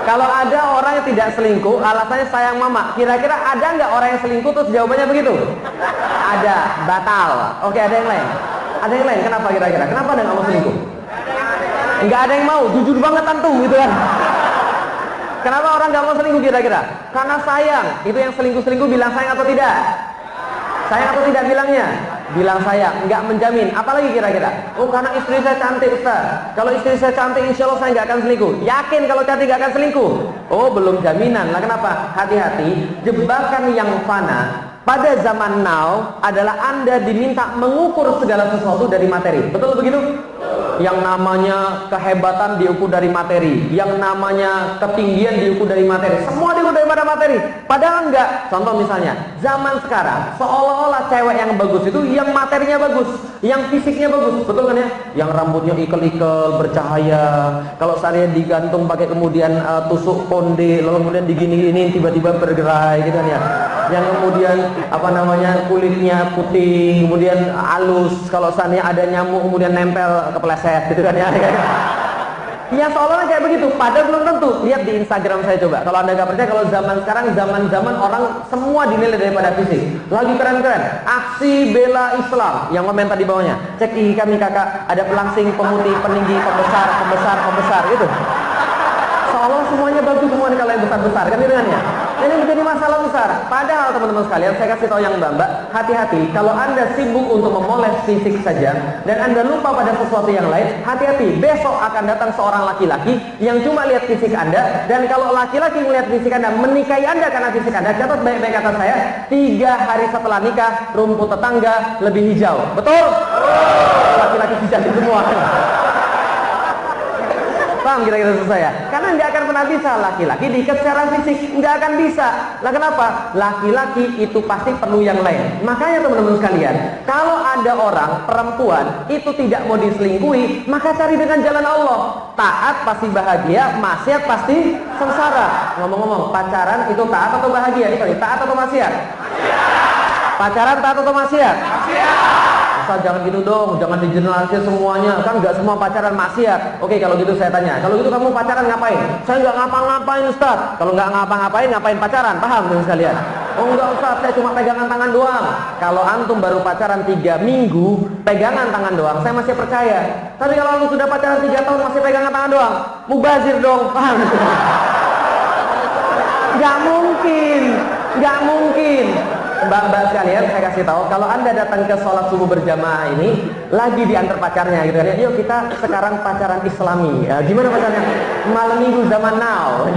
Kalau ada orang yang tidak selingkuh, alasannya sayang mama. Kira-kira ada nggak orang yang selingkuh terus jawabannya begitu? Ada, batal. Oke, ada yang lain? Ada yang lain? Kenapa kira-kira? Kenapa ada nggak mau selingkuh? Nggak ada yang mau, jujur banget antum gitu kan? Kenapa orang nggak mau selingkuh kira-kira? Karena sayang. Itu yang selingkuh-selingkuh bilang sayang atau tidak? Sayang atau tidak bilangnya? Bilang sayang, nggak menjamin. Apalagi kira-kira? Oh, karena istri saya cantik, Ustaz. Kalau istri saya cantik, insya Allah saya nggak akan selingkuh. Yakin kalau cantik nggak akan selingkuh? Oh, belum jaminan. Lah kenapa? Hati-hati. Jebakan yang fana pada zaman now adalah Anda diminta mengukur segala sesuatu dari materi. Betul begitu? Yang namanya kehebatan diukur dari materi, yang namanya ketinggian diukur dari materi, semua diukur daripada materi. Padahal enggak. Contoh misalnya, zaman sekarang seolah-olah cewek yang bagus itu yang materinya bagus, yang fisiknya bagus, betul kan ya? Yang rambutnya ikel-ikel, bercahaya. Kalau saya digantung pakai kemudian tusuk konde, lalu kemudian digini-gini tiba-tiba bergerai gitu kan ya. Yang kemudian apa namanya kulitnya putih, kemudian halus. Kalau seandainya ada nyamuk kemudian nempel kepleset gitu kan ya. Ya seolah-olah kayak begitu, padahal belum tentu. Lihat di Instagram saya coba. Kalau Anda nggak percaya, kalau zaman sekarang, zaman orang semua dinilai daripada fisik. Lagi keren-keren. Aksi bela Islam. Yang komentar di bawahnya. Cek ih kami kakak, ada pelangsing, pemutih, peninggi, pembesar gitu. Seolah semuanya bagus semua kalau yang besar-besar kan gitu kan ya. Ini menjadi masalah besar. Padahal teman-teman sekalian, saya kasih tahu yang mbak-mbak, hati-hati. Kalau Anda sibuk untuk memoles fisik saja dan Anda lupa pada sesuatu yang lain, hati-hati. Besok akan datang seorang laki-laki yang cuma lihat fisik Anda, dan kalau laki-laki melihat fisik Anda, menikahi Anda karena fisik Anda, catat baik-baik kata saya, 3 hari setelah nikah, rumput tetangga lebih hijau. Betul? Laki-laki hijau semua. Paham kira-kira saya? Karena nggak akan pernah bisa laki-laki diikat secara fisik, nggak akan bisa. Lah kenapa? Laki-laki itu pasti perlu yang lain. Makanya teman-teman sekalian, kalau ada orang perempuan itu tidak mau diselingkuhi, maka cari dengan jalan Allah. Taat pasti bahagia, maksiat pasti sengsara. Ngomong-ngomong, pacaran itu taat atau bahagia? Sorry, taat atau maksiat? Pacaran taat atau maksiat? Ustaz, jangan gitu dong, jangan digeneralisir semuanya, kan nggak semua pacaran maksiat. Oke, kalau gitu saya tanya, kalau gitu kamu pacaran ngapain? Saya nggak ngapa-ngapain Ustaz. Kalau nggak ngapa-ngapain, ngapain pacaran? Paham teman sekalian? Oh enggak Ustaz, saya cuma pegangan tangan doang. Kalau antum baru pacaran 3 minggu, pegangan tangan doang, saya masih percaya. Tapi kalau antum sudah pacaran 3 tahun masih pegangan tangan doang, mubazir dong, paham? Nggak mungkin, nggak mungkin. Mbak-mbak sekalian, saya kasih tahu, kalau Anda datang ke sholat subuh berjamaah ini lagi diantar pacarnya gitu kan ya. Yuk kita sekarang pacaran Islami. Ya, gimana pacarnya? Malam minggu zaman now.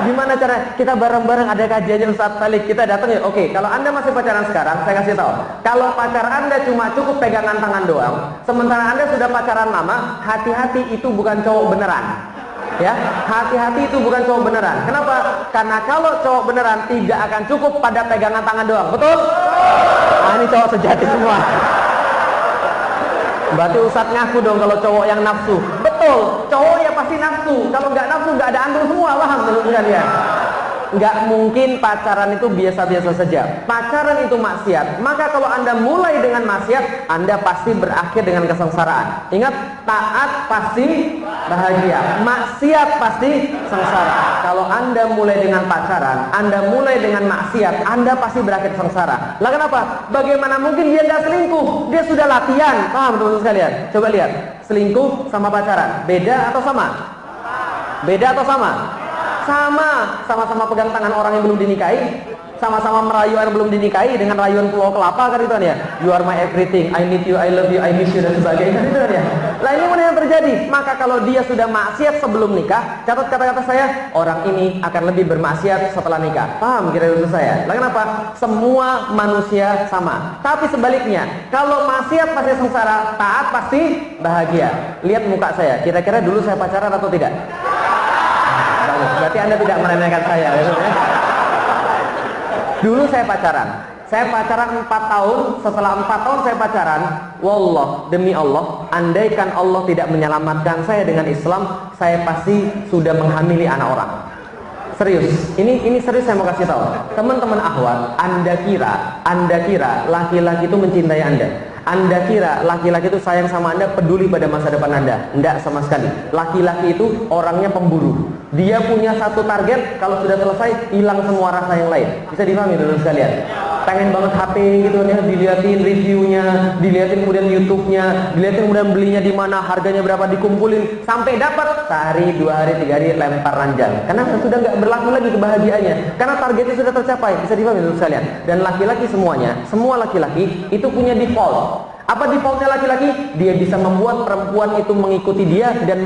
Gimana cara kita bareng-bareng ada kajiannya Ustaz Falik, kita datang ya. Oke, kalau Anda masih pacaran sekarang, saya kasih tahu. Kalau pacar Anda cuma cukup pegangan tangan doang, sementara Anda sudah pacaran lama, hati-hati itu bukan cowok beneran. Ya, hati-hati itu bukan cowok beneran. Kenapa? Karena kalau cowok beneran tidak akan cukup pada pegangan tangan doang. Betul? Nah, ini cowok sejati semua. Berarti Ustadz ngaku dong kalau cowok yang nafsu. Betul, cowok ya pasti nafsu. Kalau nggak nafsu nggak ada antum semua, paham menurut kalian? Nggak mungkin pacaran itu biasa-biasa saja. Pacaran itu maksiat. Maka kalau Anda mulai dengan maksiat, Anda pasti berakhir dengan kesengsaraan. Ingat, taat pasti bahagia, maksiat pasti sengsara. Kalau Anda mulai dengan pacaran, Anda mulai dengan maksiat, Anda pasti berakhir sengsara. Lah kenapa? Bagaimana mungkin dia nggak selingkuh? Dia sudah latihan. Paham teman-teman sekalian? Coba lihat, selingkuh sama pacaran, beda atau sama? Beda atau sama? Sama-sama pegang tangan orang yang belum dinikahi, sama-sama merayu yang belum dinikahi dengan rayuan pulau kelapa kan itu kan ya. You are my everything, I need you, I love you, I miss you dan sebagainya kan itu kan ya. Lah ini mana yang terjadi? Maka kalau dia sudah maksiat sebelum nikah, catat kata-kata saya, orang ini akan lebih bermaksiat setelah nikah. Paham kira-kira saya? Lah kenapa? Semua manusia sama. Tapi sebaliknya, kalau maksiat pasti sengsara, taat pasti bahagia. Lihat muka saya, kira-kira dulu saya pacaran atau tidak? Berarti Anda tidak meremehkan saya ya. Dulu saya pacaran 4 tahun. Setelah 4 tahun saya pacaran, wallah, demi Allah, andaikan Allah tidak menyelamatkan saya dengan Islam, saya pasti sudah menghamili anak orang. Serius, ini serius saya mau kasih tahu. Teman-teman akhwat, Anda kira laki-laki itu mencintai Anda? Anda kira laki-laki itu sayang sama Anda, peduli pada masa depan Anda? Enggak sama sekali. Laki-laki itu orangnya pemburu. Dia punya satu target, kalau sudah selesai, hilang semua rasa yang lain. Bisa dipahami dulu sekalian? Pengen banget HP gitu ya, diliatin reviewnya, diliatin kemudian YouTube-nya, diliatin kemudian belinya di mana, harganya berapa, dikumpulin sampai dapat, sehari, 2 hari, 3 hari lempar ranjang. Karena sudah nggak berlaku lagi kebahagiaannya, karena targetnya sudah tercapai. Bisa dipahami dulu sekalian? Dan laki-laki semuanya, semua laki-laki itu punya default. Apa defaultnya laki-laki? Dia bisa membuat perempuan itu mengikuti dia dan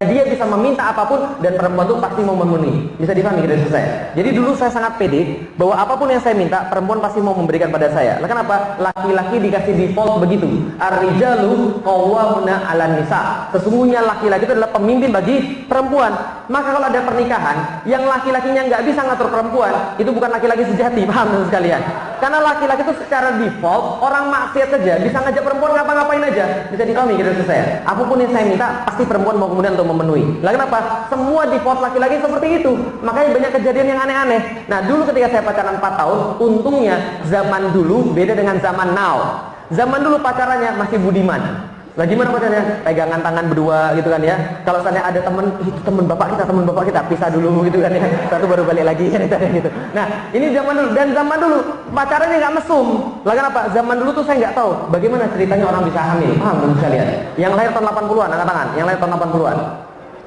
dia bisa meminta apapun dan perempuan itu pasti mau memenuhi. Bisa dipahami dari saya? Jadi dulu saya sangat pede bahwa apapun yang saya minta, perempuan pasti mau memberikan pada saya. Lah kenapa? Laki-laki dikasih default begitu. Ar-rijalu qawwamuna 'alan nisa. Sesungguhnya laki-laki itu adalah pemimpin bagi perempuan. Maka kalau ada pernikahan yang laki-lakinya nggak bisa ngatur perempuan, itu bukan laki-laki sejati, paham sekalian? Karena laki-laki itu secara default orang maksiat saja bisa ngajak perempuan ngapa-ngapain aja. Bisa dipahami gitu saya. Apapun yang saya minta pasti perempuan mau kemudian untuk memenuhi. Lah kenapa? Semua default laki-laki seperti itu. Makanya banyak kejadian yang aneh-aneh. Nah, dulu ketika saya pacaran 4 tahun, untungnya zaman dulu beda dengan zaman now. Zaman dulu pacarannya masih budiman. Lah gimana pacarnya? Pegangan tangan berdua gitu kan ya. Kalau misalnya ada teman, itu teman bapak kita, pisah dulu gitu kan ya. Satu baru balik lagi kan gitu. Nah, ini zaman dulu, dan zaman dulu pacarannya nggak mesum. Lah kenapa? Zaman dulu tuh saya nggak tahu bagaimana ceritanya orang bisa hamil. Paham belum sekalian? Yang lahir tahun 80-an, angkat tangan. Yang lahir tahun 80-an.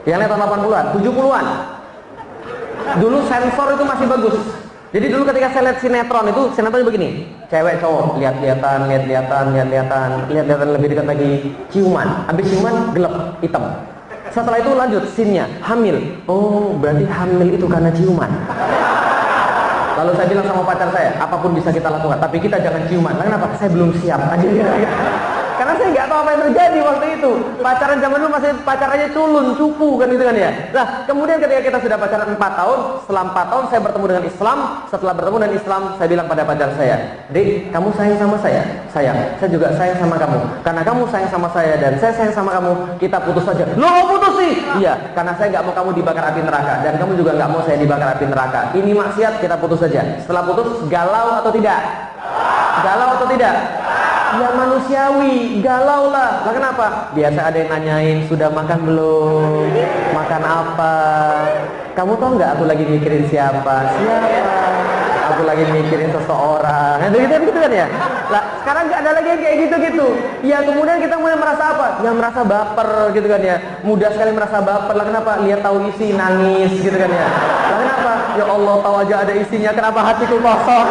Yang lahir tahun 80-an, 70-an. Dulu sensor itu masih bagus. Jadi dulu ketika saya lihat sinetron itu, sinetronnya begini, cewek cowok lihat-lihatan lebih dekat lagi, ciuman, habis ciuman gelap hitam. Setelah itu lanjut scene-nya hamil. Oh, berarti hamil itu karena ciuman. Lalu saya bilang sama pacar saya, apapun bisa kita lakukan, tapi kita jangan ciuman. Nah, kenapa? Saya belum siap aja. Karena saya nggak tahu apa yang terjadi waktu itu. Pacaran zaman dulu masih pacarannya culun, cupu kan gitu kan ya. Nah, kemudian ketika kita sudah pacaran 4 tahun, setelah 4 tahun saya bertemu dengan Islam. Setelah bertemu dengan Islam, saya bilang pada pacar saya, "Dek, kamu sayang sama saya?" "Sayang." "Saya juga sayang sama kamu. Karena kamu sayang sama saya dan saya sayang sama kamu, kita putus saja." "Loh, mau putus sih?" "Iya, karena saya nggak mau kamu dibakar api neraka dan kamu juga nggak mau saya dibakar api neraka. Ini maksiat, kita putus saja." Setelah putus, galau atau tidak? Galau atau tidak? Ya manusiawi, galau lah. Lah kenapa? Biasa ada yang nanyain, sudah makan belum? Makan apa? Kamu tahu nggak aku lagi mikirin siapa? Siapa? Aku lagi mikirin seseorang. Gitu kan ya? Lah sekarang nggak ada lagi yang kayak gitu-gitu. Ya kemudian kita mulai merasa apa? Ya merasa baper gitu kan ya. Mudah sekali merasa baper. Lah kenapa? Lihat tahu isi nangis gitu kan ya. Lah kenapa? Ya Allah, tahu aja ada isinya. Kenapa hatiku kosong?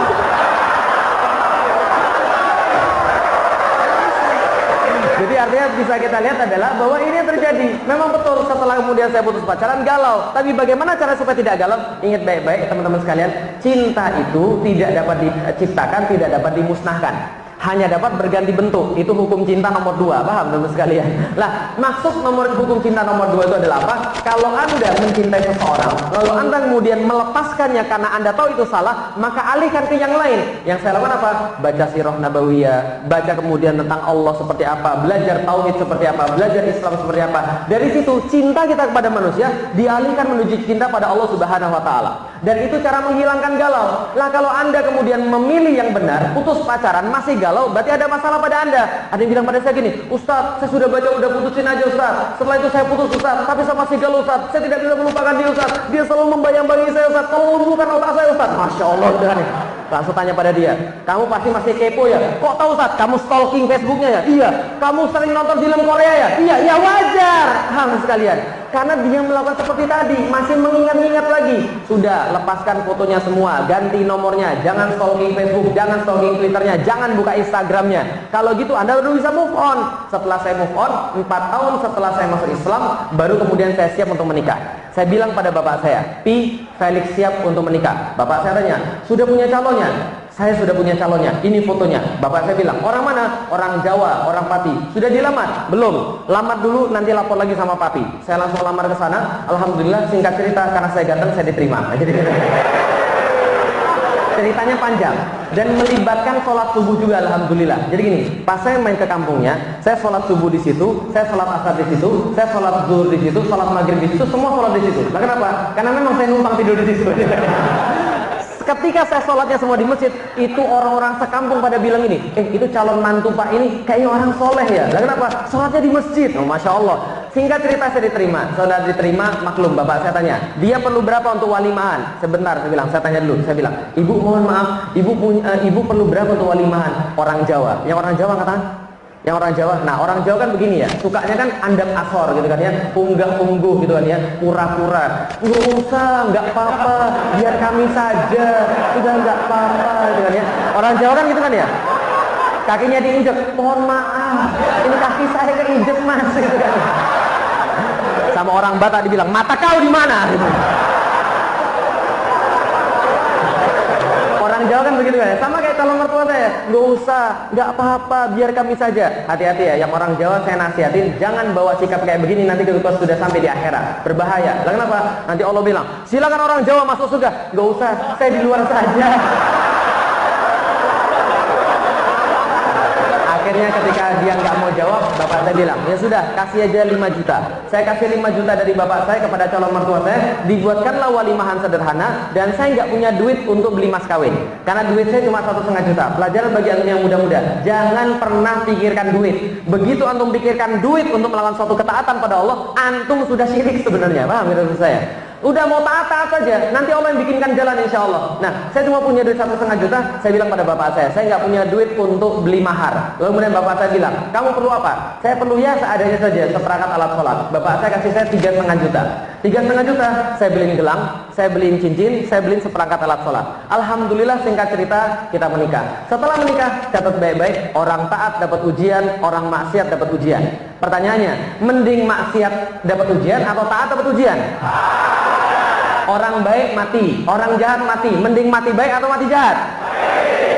Jadi artinya bisa kita lihat adalah bahwa ini yang terjadi. Memang betul setelah kemudian saya putus pacaran galau. Tapi bagaimana cara supaya tidak galau? Ingat baik-baik teman-teman sekalian, cinta itu tidak dapat diciptakan, tidak dapat dimusnahkan. Hanya dapat berganti bentuk. Itu hukum cinta nomor 2. Paham teman-teman sekalian? Lah, maksud hukum cinta nomor 2 itu adalah apa? Kalau Anda mencintai seseorang, lalu Anda kemudian melepaskannya karena Anda tahu itu salah, maka alihkan ke yang lain. Yang saya lakukan apa? Baca sirah nabawiyah, baca kemudian tentang Allah seperti apa, belajar tauhid seperti apa, belajar Islam seperti apa. Dari situ cinta kita kepada manusia dialihkan menuju cinta pada Allah Subhanahu wa taala. Dan itu cara menghilangkan galau. Lah kalau Anda kemudian memilih yang benar, putus pacaran masih galau, berarti ada masalah pada Anda. Ada yang bilang pada saya gini, "Ustaz, saya sudah baca, udah putusin aja Ustaz. Setelah itu saya putus Ustaz, tapi saya masih galau Ustaz. Saya tidak bisa melupakan dia Ustaz. Dia selalu membayang-bayangi saya Ustaz. Tolong lumpuhkan otak saya Ustaz." Masya Allah udah nih. Langsung tanya pada dia, "Kamu pasti masih kepo ya? Kok tahu Ustaz? Kamu stalking Facebooknya ya?" "Iya." "Kamu sering nonton film Korea ya?" "Iya." "Ya wajar." Sekalian. Karena dia melakukan seperti tadi, masih mengingat-ingat lagi. Sudah, lepaskan fotonya semua, ganti nomornya, jangan stalking Facebook, jangan stalking Twitternya, jangan buka Instagramnya. Kalau gitu Anda baru bisa move on. Setelah saya move on, 4 tahun setelah saya masuk Islam, baru kemudian saya siap untuk menikah. Saya bilang pada bapak saya, "Pi, Felix siap untuk menikah." Bapak saya tanya, "Sudah punya calonnya?" "Saya sudah punya calonnya, ini fotonya." Bapak saya bilang, "Orang mana?" "Orang Jawa, orang Pati." "Sudah dilamar?" "Belum." "Lamar dulu, nanti lapor lagi sama Papi." Saya langsung lamar ke sana. Alhamdulillah, singkat cerita, karena saya ganteng saya diterima. Jadi ceritanya panjang dan melibatkan sholat subuh juga, alhamdulillah. Jadi gini, pas saya main ke kampungnya, saya sholat subuh di situ, saya sholat asar di situ, saya sholat zuhur di situ, sholat maghrib di situ, semua sholat di situ. Nah, kenapa? Karena memang saya numpang tidur di situ. ketika saya sholatnya semua di masjid, itu orang-orang sekampung pada bilang ini, itu calon mantu Pak ini kayaknya orang soleh ya. Lah kenapa? Sholatnya di masjid. Oh, Masya Allah. Singkat cerita saya diterima. Saudara diterima, maklum bapak saya tanya, dia perlu berapa untuk walimahan? Sebentar, saya bilang, saya tanya dulu. Saya bilang, ibu mohon maaf, ibu perlu berapa untuk walimahan? Orang Jawa. Yang orang Jawa katakan? Yang orang Jawa, nah orang Jawa kan begini ya, sukanya kan andam asor gitu kan ya, unggah-ungguh gitu kan ya, pura-pura, nggak usah, nggak apa-apa, biar kami saja, sudah nggak apa-apa gitu kan ya. Orang Jawa kan gitu kan ya, kakinya diinjek, mohon maaf, ini kaki saya keinjek mas gitu kan. Sama orang Batak dibilang, mata kau di mana? Gitu. Orang Jawa kan begitu kan, sama kayak calon mertua saya, nggak usah, nggak apa-apa, biar kami saja. Hati-hati ya, yang orang Jawa saya nasihatin, jangan bawa sikap kayak begini nanti ketika sudah sampai di akhirat, berbahaya. Lah kenapa? Nanti Allah bilang, silakan orang Jawa masuk surga, nggak usah, saya di luar saja. Akhirnya ketika dia nggak mau jawab, bapak saya bilang, ya sudah, kasih aja 5 juta. Saya kasih 5 juta dari bapak saya kepada calon mertua saya, dibuatkanlah walimahan sederhana, dan saya nggak punya duit untuk beli mas kawin. Karena duit saya cuma 1,5 juta. Pelajaran bagi antum yang muda-muda, jangan pernah pikirkan duit. Begitu antum pikirkan duit untuk melakukan suatu ketaatan pada Allah, antum sudah syirik sebenarnya. Paham itu saya? Udah mau taat saja, nanti Allah yang bikinkan jalan insya Allah. Nah, saya cuma punya duit 1,5 juta, saya bilang pada bapak saya nggak punya duit untuk beli mahar. Lalu kemudian bapak saya bilang, kamu perlu apa? Saya perlu ya seadanya saja, seperangkat alat sholat. Bapak saya kasih saya 3,5 juta. 3,5 juta, saya beliin gelang, saya beliin cincin, saya beliin seperangkat alat sholat. Alhamdulillah singkat cerita, kita menikah. Setelah menikah, catat baik-baik, orang taat dapat ujian, orang maksiat dapat ujian. Pertanyaannya, mending maksiat dapat ujian atau taat dapat ujian? Orang baik mati, orang jahat mati. Mending mati baik atau mati jahat?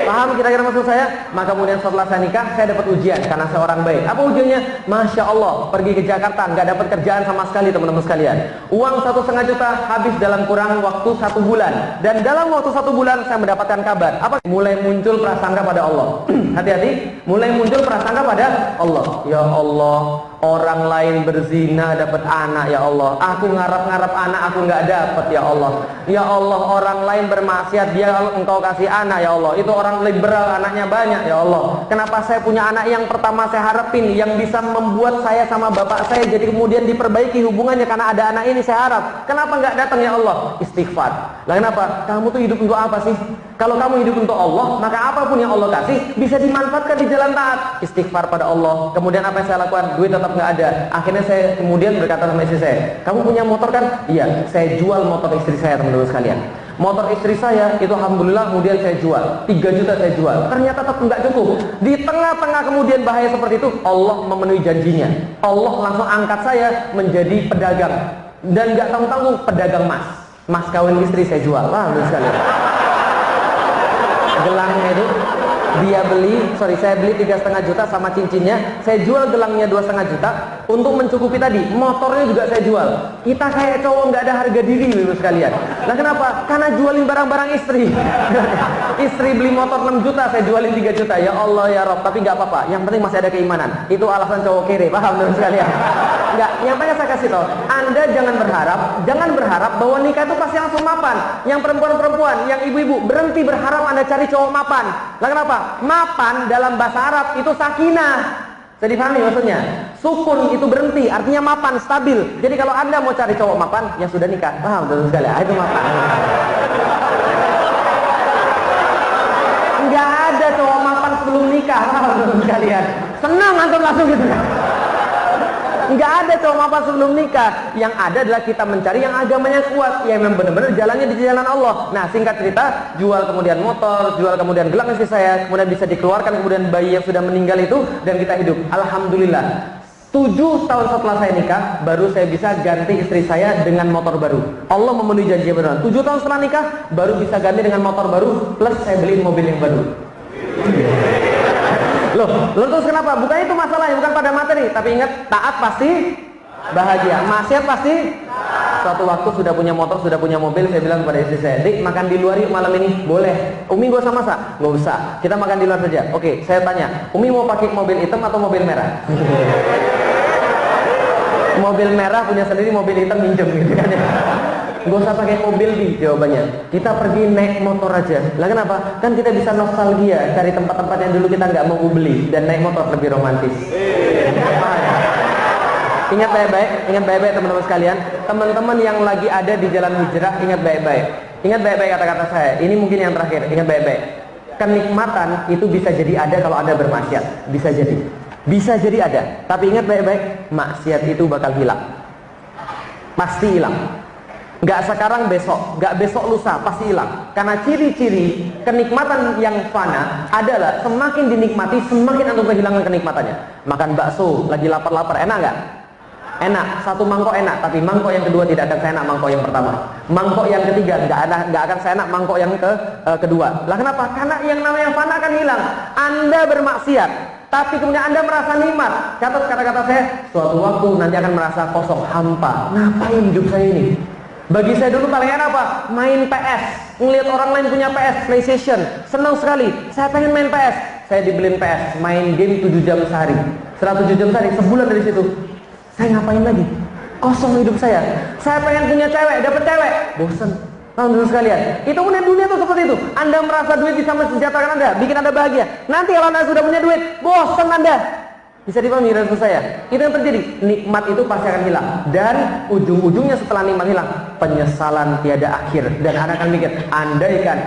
Paham kira-kira maksud saya? Maka kemudian setelah saya nikah, saya dapat ujian karena saya orang baik. Apa ujiannya? Masya Allah, pergi ke Jakarta nggak dapat kerjaan sama sekali teman-teman sekalian. Uang 1,5 juta habis dalam kurang waktu 1 bulan. Dan dalam waktu 1 bulan saya mendapatkan kabar. Apa? Mulai muncul prasangka pada Allah. Hati-hati, mulai muncul prasangka pada Allah. Ya Allah, orang lain berzina dapat anak ya Allah. Aku ngarap-ngarap anak aku nggak dapat ya Allah. Ya Allah, orang lain bermaksiat dia engkau kasih anak ya Allah. Itu orang liberal anaknya banyak ya Allah. Kenapa saya punya anak yang pertama saya harapin yang bisa membuat saya sama bapak saya jadi kemudian diperbaiki hubungannya karena ada anak ini saya harap. Kenapa nggak datang ya Allah? Istighfar. Lah kenapa? Kamu tuh hidup untuk apa sih? Kalau kamu hidup untuk Allah, maka apapun yang Allah kasih bisa dimanfaatkan di jalan taat. Istighfar pada Allah. Kemudian apa yang saya lakukan? Duit tetap nggak ada. Akhirnya saya kemudian berkata sama istri saya, kamu punya motor kan? Iya. Saya jual motor istri saya teman-teman sekalian. Motor istri saya itu alhamdulillah kemudian saya jual 3 juta saya jual. Ternyata tetap nggak cukup. Di tengah-tengah kemudian bahaya seperti itu, Allah memenuhi janjinya. Allah langsung angkat saya menjadi pedagang dan nggak tanggung-tanggung pedagang emas. Mas kawin istri saya jual. Wah, luar sekali. Gelangnya itu saya beli 3,5 juta sama cincinnya, saya jual gelangnya 2,5 juta untuk mencukupi tadi. Motornya juga saya jual. Kita kayak cowok nggak ada harga diri loh sekalian. Nah kenapa? Karena jualin barang-barang istri. Istri beli motor 6 juta, saya jualin 3 juta. Ya Allah ya Rob, tapi nggak apa-apa. Yang penting masih ada keimanan. Itu alasan cowok kere, paham teman sekalian? Enggak, yang pengen saya kasih tahu, Anda jangan berharap bahwa nikah itu pasti langsung mapan. Yang perempuan-perempuan, yang ibu-ibu, berhenti berharap Anda cari cowok mapan. Lah kenapa? Mapan dalam bahasa Arab itu sakinah. Saya dipahami maksudnya? Sukun itu berhenti, artinya mapan, stabil. Jadi kalau Anda mau cari cowok mapan, ya sudah nikah. Paham teman sekalian? Itu mapan. Enggak ada cowok mapan sebelum nikah, paham teman sekalian? Senang antum langsung gitu kan? Nggak ada cowok mapan sebelum nikah. Yang ada adalah kita mencari yang agamanya kuat, yang memang benar-benar jalannya di jalan Allah. Nah singkat cerita, jual kemudian motor, jual kemudian gelang istri saya, kemudian bisa dikeluarkan kemudian bayi yang sudah meninggal itu, dan kita hidup. Alhamdulillah 7 tahun setelah saya nikah, baru saya bisa ganti istri saya dengan motor baru. Allah memenuhi janji beneran. 7 tahun setelah nikah, baru bisa ganti dengan motor baru, plus saya beliin mobil yang baru. Loh, terus kenapa? Bukan itu masalahnya, bukan pada materi. Tapi ingat, taat pasti bahagia, maksiat pasti. Suatu waktu sudah punya motor, sudah punya mobil, saya bilang kepada istri saya, Dik, makan di luar yuk malam ini. Boleh. Umi gak usah masak? Gak usah, kita makan di luar saja. Oke, saya tanya, Umi mau pakai mobil hitam atau mobil merah? Mobil merah punya sendiri, mobil hitam minjem gitu kan ya. Gak usah pakai mobil nih jawabannya. Kita pergi naik motor aja. Lah kenapa? Kan kita bisa nostalgia cari tempat-tempat yang dulu kita nggak mau beli dan naik motor lebih romantis. Ingat baik-baik teman-teman sekalian. Teman-teman yang lagi ada di jalan hijrah, ingat baik-baik. Ingat baik-baik kata-kata saya. Ini mungkin yang terakhir. Ingat baik-baik. Kenikmatan itu bisa jadi ada kalau Anda bermaksiat. Bisa jadi. Bisa jadi ada. Tapi ingat baik-baik, maksiat itu bakal hilang. Pasti hilang. Gak sekarang besok, gak besok lusa, pasti hilang. Karena ciri-ciri kenikmatan yang fana adalah semakin dinikmati, semakin antum kehilangan kenikmatannya. Makan bakso, lagi lapar-lapar, enak gak? Enak, satu mangkok enak, tapi mangkok yang kedua tidak akan seenak mangkok yang pertama. Mangkok yang ketiga nggak akan seenak mangkok yang kedua. Lah kenapa? Karena yang namanya fana akan hilang. Anda bermaksiat, tapi kemudian Anda merasa nikmat. Catat kata-kata saya, suatu waktu nanti akan merasa kosong, hampa. Ngapain hidup saya ini? Bagi saya dulu paling enak apa? Main PS. Ngelihat orang lain punya PS, PlayStation, senang sekali. Saya pengen main PS. Saya dibeliin PS, main game 7 jam sehari. Setelah 7 jam sehari, sebulan dari situ. Saya ngapain lagi? Kosong hidup saya. Saya pengen punya cewek, dapet cewek, bosan. Teman-teman sekalian, itu punya dunia tuh seperti itu. Anda merasa duit bisa mensejahterakan Anda, bikin Anda bahagia. Nanti kalau Anda sudah punya duit, bosan Anda. Bisa dipahami rekan saya? Itu yang terjadi. Nikmat itu pasti akan hilang. Dan ujung-ujungnya setelah nikmat hilang, penyesalan tiada akhir. Dan Anda akan mikir, andaikan.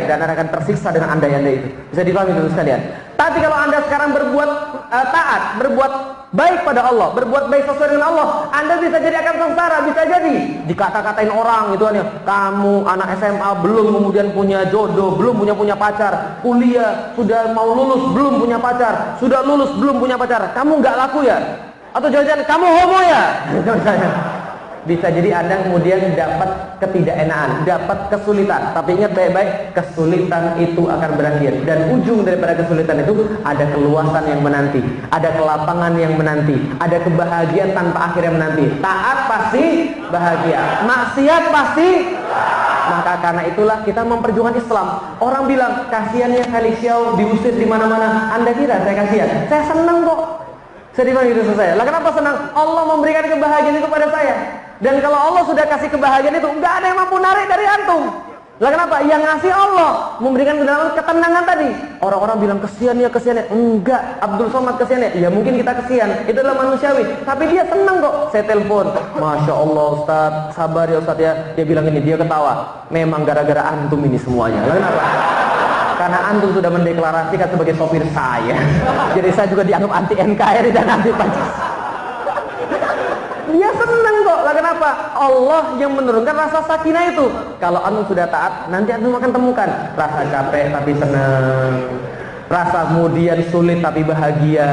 Dan Anda akan tersiksa dengan andai-andai itu. Bisa dipahami rekan sekalian? Tapi kalau Anda sekarang berbuat taat, berbuat baik pada Allah, berbuat baik sesuai dengan Allah, Anda bisa jadi akan sengsara, bisa jadi dikata-katain orang gitu kan ya, kamu anak SMA belum kemudian punya jodoh, belum punya pacar, kuliah sudah mau lulus belum punya pacar, sudah lulus belum punya pacar, kamu nggak laku ya? Atau jangan-jangan kamu homo ya? Bisa jadi Anda kemudian dapat ketidakenaan, dapat kesulitan. Tapi ingat baik-baik, kesulitan itu akan berakhir. Dan ujung daripada kesulitan itu ada keluasan yang menanti, ada kelapangan yang menanti, ada kebahagiaan tanpa akhir yang menanti. Taat pasti bahagia, maksiat pasti. Maka karena itulah kita memperjuangkan Islam. Orang bilang, kasihannya Felix Xiao diusir di mana-mana. Anda kira saya kasihan? Saya senang kok. Saya dipanggil hidup saya. Lah kenapa senang? Allah memberikan kebahagiaan itu pada saya. Dan kalau Allah sudah kasih kebahagiaan itu, nggak ada yang mampu narik dari antum. Lah kenapa? Yang ngasih Allah, memberikan ketenangan tadi. Orang-orang bilang kesian ya. Enggak, Abdul Somad kesian ya. Ya mungkin kita kesian, itu adalah manusiawi. Tapi dia senang kok. Saya telepon, Masya Allah Ustaz, sabar ya Ustaz ya. Dia bilang ini, dia ketawa. Memang gara-gara antum ini semuanya. Lah kenapa? Karena antum sudah mendeklarasikan sebagai sopir saya. Jadi saya juga dianggap anti NKRI dan anti Pancasila. Dia senang kok. Lah kenapa? Allah yang menurunkan rasa sakinah itu. Kalau antum sudah taat, nanti antum akan temukan rasa capek tapi senang, rasa kemudian sulit tapi bahagia,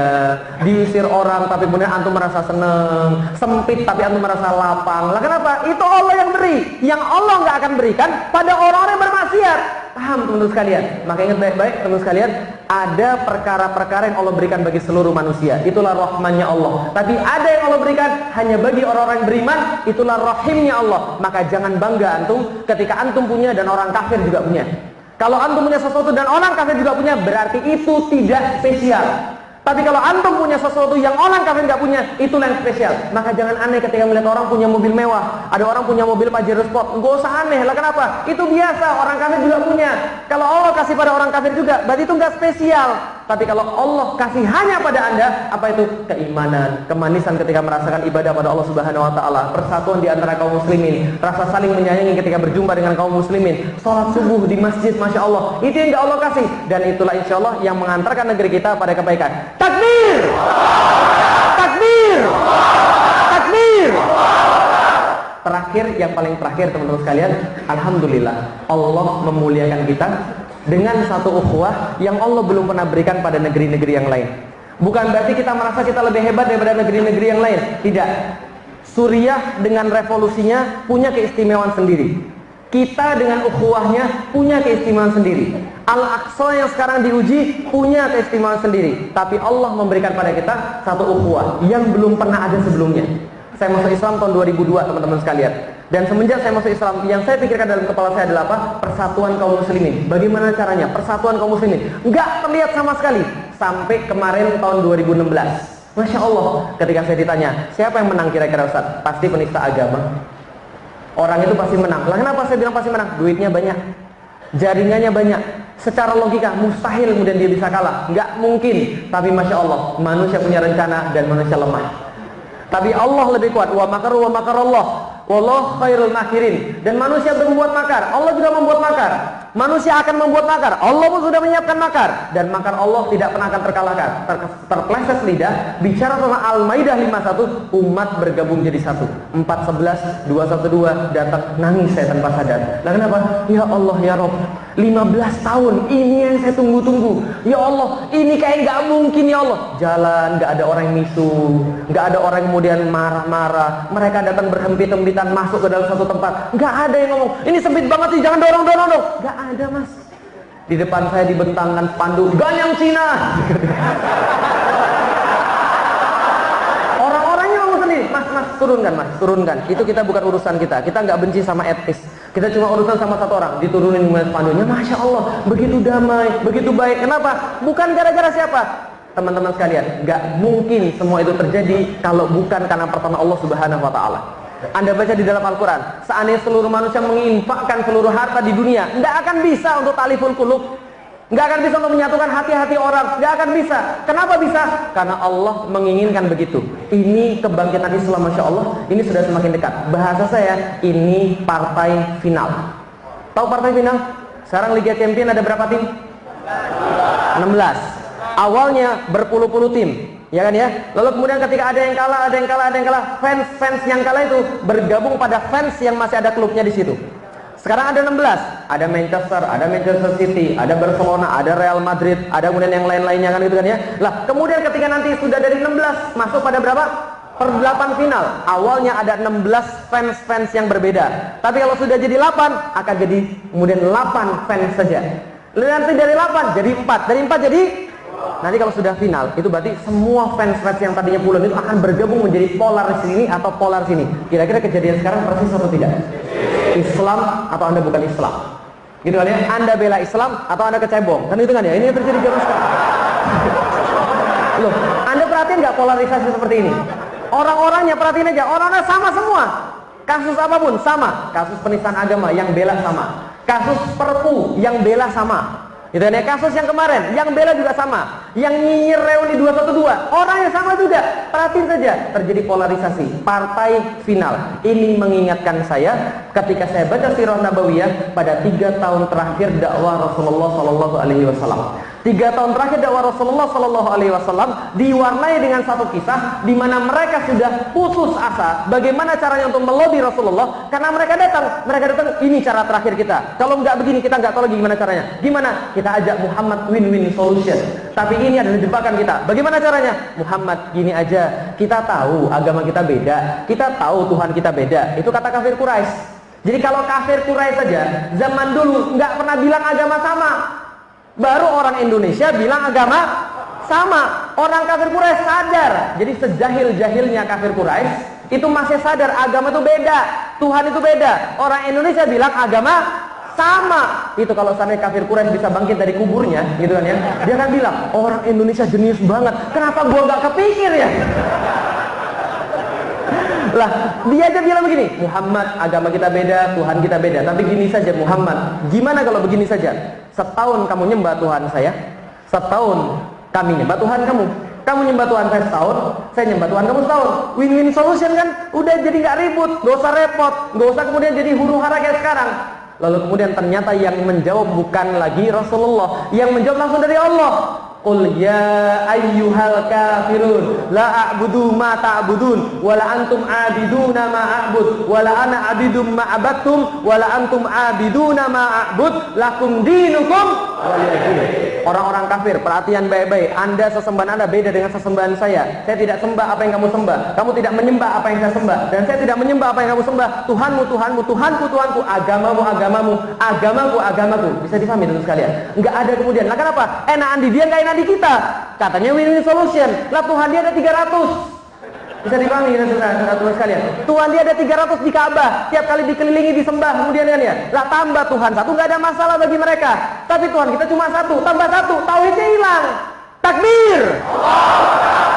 diusir orang tapi kemudian antum merasa senang, sempit tapi antum merasa lapang. Lah kenapa? Itu Allah yang beri. Yang Allah nggak akan berikan pada orang-orang yang bermaksiat. Paham teman-teman sekalian? Maka ingat baik-baik teman-teman sekalian, ada perkara-perkara yang Allah berikan bagi seluruh manusia. Itulah rahmannya Allah. Tapi ada yang Allah berikan hanya bagi orang-orang yang beriman. Itulah rahimnya Allah. Maka jangan bangga antum ketika antum punya dan orang kafir juga punya. Kalau antum punya sesuatu dan orang kafir juga punya, berarti itu tidak spesial. Tapi kalau antum punya sesuatu yang orang kafir nggak punya, itulah yang spesial. Maka jangan aneh ketika melihat orang punya mobil mewah, ada orang punya mobil Pajero Sport. Nggak usah aneh lah, kenapa? Itu biasa, orang kafir juga punya. Kalau Allah kasih pada orang kafir juga, berarti itu nggak spesial. Tapi kalau Allah kasih hanya pada Anda, apa itu? Keimanan, kemanisan ketika merasakan ibadah pada Allah Subhanahu wa taala, persatuan di antara kaum muslimin, rasa saling menyayangi ketika berjumpa dengan kaum muslimin, salat subuh di masjid, Masya Allah. Itu yang Allah kasih, dan itulah insya Allah yang mengantarkan negeri kita pada kebaikan. Takbir! Takbir! Takbir! Terakhir, yang paling terakhir teman-teman sekalian, alhamdulillah Allah memuliakan kita dengan satu ukhuwah yang Allah belum pernah berikan pada negeri-negeri yang lain. Bukan berarti kita merasa kita lebih hebat daripada negeri-negeri yang lain. Tidak. Suriah dengan revolusinya punya keistimewaan sendiri. Kita dengan ukhuwahnya punya keistimewaan sendiri. Al-Aqsa yang sekarang diuji punya keistimewaan sendiri. Tapi Allah memberikan pada kita satu ukhuwah yang belum pernah ada sebelumnya. Saya masuk Islam tahun 2002 teman-teman sekalian. Dan semenjak saya masuk Islam, yang saya pikirkan dalam kepala saya adalah apa? Persatuan kaum muslimin. Bagaimana caranya? Persatuan kaum muslimin. Enggak terlihat sama sekali. Sampai kemarin tahun 2016. Masya Allah, ketika saya ditanya, siapa yang menang kira-kira Ustaz? Pasti penista agama. Orang itu pasti menang. Lah kenapa saya bilang pasti menang? Duitnya banyak, jaringannya banyak. Secara logika mustahil kemudian dia bisa kalah, nggak mungkin. Tapi masya Allah, manusia punya rencana dan manusia lemah. Tapi Allah lebih kuat. Wa makaru wa makarallah, wallahu khairul makirin. Dan manusia berbuat makar, Allah juga membuat makar. Manusia akan membuat makar, Allah pun sudah menyiapkan makar. Dan makar Allah tidak pernah akan terkalahkan. Terpleset lidah, bicara tentang Al-Maidah 51, umat bergabung jadi satu. 4:11, 2:12, datang nangis saya tanpa sadar. Lah kenapa? Ya Allah ya Rabb, 15 tahun ini yang saya tunggu-tunggu. Ya Allah, ini kayak nggak mungkin ya Allah. Jalan, nggak ada orang yang misuh, nggak ada orang yang kemudian marah-marah. Mereka datang berhempit-hempitan masuk ke dalam satu tempat. Nggak ada yang ngomong, ini sempit banget sih, jangan dorong-dorong dong. Nggak ada mas. Di depan saya dibentangkan pandu ganyang Cina. Orang-orangnya ngomong sendiri, mas turunkan mas, turunkan. Itu kita bukan urusan kita. Kita nggak benci sama etnis. Kita cuma urusan sama satu orang. Diturunin pandunya, masya Allah, begitu damai, begitu baik. Kenapa? Bukan gara-gara siapa? Teman-teman sekalian, nggak mungkin semua itu terjadi kalau bukan karena pertolongan Allah Subhanahu Wa Taala. Anda baca di dalam Al-Quran, seandainya seluruh manusia menginfakkan seluruh harta di dunia, nggak akan bisa untuk taliful qulub, nggak akan bisa untuk menyatukan hati-hati orang, nggak akan bisa. Kenapa bisa? Karena Allah menginginkan begitu. Ini kebangkitan Islam, masya Allah, ini sudah semakin dekat. Bahasa saya, ini partai final. Tahu partai final? Sekarang Liga Champion ada berapa tim? 16. Awalnya berpuluh-puluh tim, ya kan ya. Lalu kemudian ketika ada yang kalah, fans yang kalah itu bergabung pada fans yang masih ada klubnya di situ. Sekarang ada 16, ada Manchester City, ada Barcelona, ada Real Madrid, ada kemudian yang lain-lainnya kan gitu kan ya. Lah kemudian ketika nanti sudah dari 16 masuk pada berapa? Per 8 final. Awalnya ada 16 fans yang berbeda. Tapi kalau sudah jadi 8 akan jadi kemudian 8 fans saja. Lalu nanti dari 8 jadi 4, dari 4 jadi. Nanti kalau sudah final, itu berarti semua fans yang tadinya puluhan itu akan bergabung menjadi polar sini atau polar sini. Kira-kira kejadian sekarang persis atau tidak? Islam atau Anda bukan Islam? Gitu kan ya? Anda bela Islam atau Anda kecebong? Kan itu kan ya? Ini yang terjadi zaman sekarang. Loh, Anda perhatiin nggak polarisasi seperti ini? Orang-orangnya perhatiin aja, orang-orangnya sama semua. Kasus apapun sama. Kasus penistaan agama yang bela sama. Kasus perpu yang bela sama. Itu ya, kasus yang kemarin, yang bela juga sama, yang nyinyir reuni 212, orangnya sama juga. Perhatiin saja, terjadi polarisasi, partai final. Ini mengingatkan saya ketika saya baca Sirah Nabawiyah pada 3 tahun terakhir dakwah Rasulullah Sallallahu Alaihi Wasallam. 3 tahun terakhir dakwah Rasulullah Sallallahu Alaihi Wasallam diwarnai dengan satu kisah di mana mereka sudah putus asa bagaimana caranya untuk melobi Rasulullah, karena mereka datang, ini cara terakhir kita. Kalau nggak begini kita nggak tahu lagi gimana caranya. Gimana? Kita ajak Muhammad win-win solution. Tapi ini adalah jebakan kita. Bagaimana caranya? Muhammad, gini aja. Kita tahu agama kita beda. Kita tahu Tuhan kita beda. Itu kata kafir Quraisy. Jadi kalau kafir Quraisy saja zaman dulu nggak pernah bilang agama sama. Baru orang Indonesia bilang agama sama. Orang kafir Quraisy sadar. Jadi sejahil-jahilnya kafir Quraisy itu masih sadar agama itu beda, Tuhan itu beda. Orang Indonesia bilang agama sama. Itu kalau sampai kafir Quraisy bisa bangkit dari kuburnya, gitu kan ya. Dia kan bilang, orang Indonesia jenius banget. Kenapa gua nggak kepikir ya? Lah, dia aja bilang begini, Muhammad, agama kita beda, Tuhan kita beda. Tapi gini saja Muhammad, gimana kalau begini saja? Setahun kamu nyembah Tuhan saya, setahun kami nyembah Tuhan kamu. Kamu nyembah Tuhan saya setahun, saya nyembah Tuhan kamu setahun. Win-win solution kan? Udah jadi nggak ribut, nggak usah repot, nggak usah kemudian jadi huru-hara kayak sekarang. Lalu kemudian ternyata yang menjawab bukan lagi Rasulullah, yang menjawab langsung dari Allah. Qul ya ayyuhal kafirun la a'budu ma ta'budun wa la antum 'abiduna ma a'bud wa la ana 'abidum ma 'abadtum wa la antum 'abiduna ma a'bud lakum dinukum waliyadin. Orang-orang kafir, perhatian baik-baik. Anda sesembahan Anda beda dengan sesembahan saya. Saya tidak sembah apa yang kamu sembah. Kamu tidak menyembah apa yang saya sembah. Dan saya tidak menyembah apa yang kamu sembah. Tuhanmu, Tuhanmu, Tuhanku, Tuhanku. Agamamu, agamamu. Agamaku, agamaku. Bisa dipahami teman sekalian? Enggak ada kemudian. Lah kenapa? Enakan di dia, enggak enak di kita. Katanya win-win solution. Lah Tuhan dia ada 300. Bisa dipahami teman sekalian? Tuhan dia ada 300 di Ka'bah. Tiap kali dikelilingi disembah. Kemudian kan ya, lah tambah Tuhan satu, nggak ada masalah bagi mereka. Tapi Tuhan kita cuma satu, tambah satu, tauhidnya hilang. Takbir.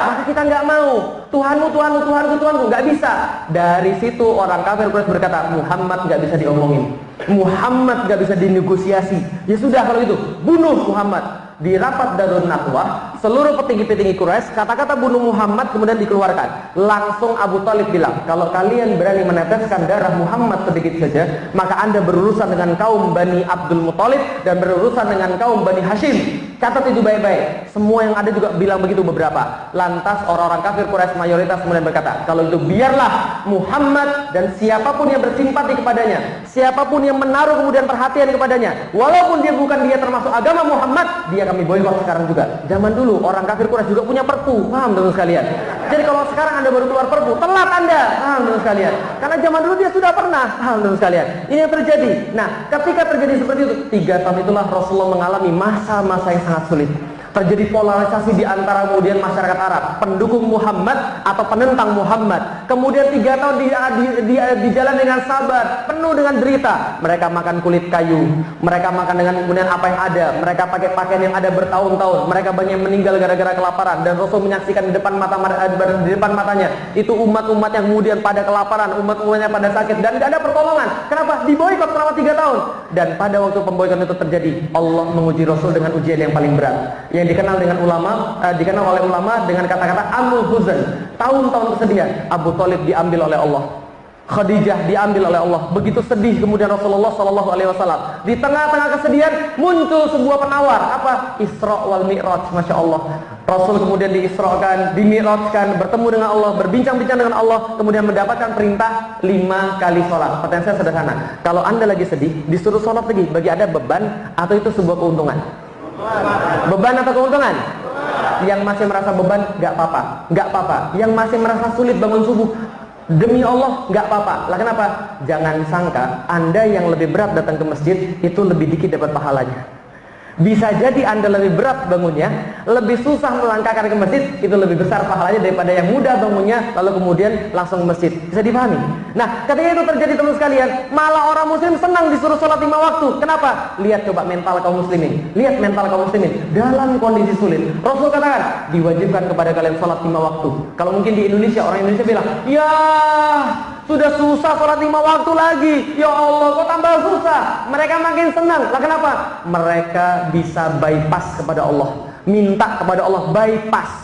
maka kita nggak mau. Tuhanmu, Tuhanmu, Tuhanku, Tuhanku, nggak bisa. Dari situ orang kafir Quraisy berkata, Muhammad nggak bisa diomongin, Muhammad nggak bisa dinegosiasi. Ya sudah kalau itu, bunuh Muhammad. Di rapat Darun Nadwah, seluruh petinggi-petinggi Quraisy kata-kata bunuh Muhammad kemudian dikeluarkan. Langsung Abu Thalib bilang, kalau kalian berani meneteskan darah Muhammad sedikit saja, maka Anda berurusan dengan kaum Bani Abdul Muthalib dan berurusan dengan kaum Bani Hashim. Catat itu baik-baik. Semua yang ada juga bilang begitu beberapa. Lantas orang-orang kafir Quraisy mayoritas kemudian berkata, kalau itu biarlah Muhammad dan siapapun yang bersimpati kepadanya, siapapun yang menaruh kemudian perhatian kepadanya, walaupun dia termasuk agama Muhammad, dia kami boikot sekarang juga. Zaman dulu orang kafir Quraisy juga punya perpu, paham teman sekalian? Jadi kalau sekarang Anda baru keluar perpu, telat Anda, paham teman sekalian? Karena zaman dulu dia sudah pernah, paham teman sekalian? Ini yang terjadi. Nah, ketika terjadi seperti itu, 3 tahun itulah Rasulullah mengalami masa-masa yang sangat sulit. Terjadi polarisasi di antara kemudian masyarakat Arab, pendukung Muhammad atau penentang Muhammad. Kemudian 3 tahun di jalan dengan sabar, penuh dengan derita. Mereka makan kulit kayu, mereka makan dengan kemudian apa yang ada, mereka pakai pakaian yang ada bertahun-tahun, mereka banyak yang meninggal gara-gara kelaparan. Dan Rasul menyaksikan di depan matanya itu umat-umat yang kemudian pada kelaparan, umat-umatnya pada sakit dan tidak ada pertolongan. Kenapa? Diboikot selama 3 tahun. Dan pada waktu pemboikot itu terjadi, Allah menguji Rasul dengan ujian yang paling berat, yang dikenal oleh ulama dengan kata-kata amul huzn, tahun-tahun kesedihan. Abu Thalib diambil oleh Allah, Khadijah diambil oleh Allah. Begitu sedih kemudian Rasulullah Shallallahu Alaihi Wasallam. Di tengah-tengah kesedihan muncul sebuah penawar, apa? Isra wal Mi'raj, masya Allah. Rasul kemudian diisrakan, dimi'rajkan, bertemu dengan Allah, berbincang-bincang dengan Allah, kemudian mendapatkan perintah 5 kali sholat. Pertanyaan saya sederhana, kalau Anda lagi sedih, disuruh sholat lagi, bagi Anda beban atau itu sebuah keuntungan? Beban atau keuntungan? Yang masih merasa beban, nggak apa-apa, nggak apa-apa. Yang masih merasa sulit bangun subuh, demi Allah, nggak apa-apa. Lah kenapa? Jangan sangka Anda yang lebih berat datang ke masjid itu lebih dikit dapat pahalanya. Bisa jadi Anda lebih berat bangunnya, lebih susah melangkahkan ke masjid, itu lebih besar pahalanya daripada yang mudah bangunnya lalu kemudian langsung ke masjid. Bisa dipahami? Nah, ketika itu terjadi teman sekalian, malah orang muslim senang disuruh sholat 5 waktu. Kenapa? Lihat coba mental kaum muslimin. Lihat mental kaum muslimin dalam kondisi sulit. Rasul katakan, diwajibkan kepada kalian sholat 5 waktu. Kalau mungkin di Indonesia, orang Indonesia bilang, ya sudah susah sholat 5 waktu lagi. Ya Allah, kok tambah susah? Mereka makin senang. Lah kenapa? Mereka bisa bypass kepada Allah, minta kepada Allah, bypass.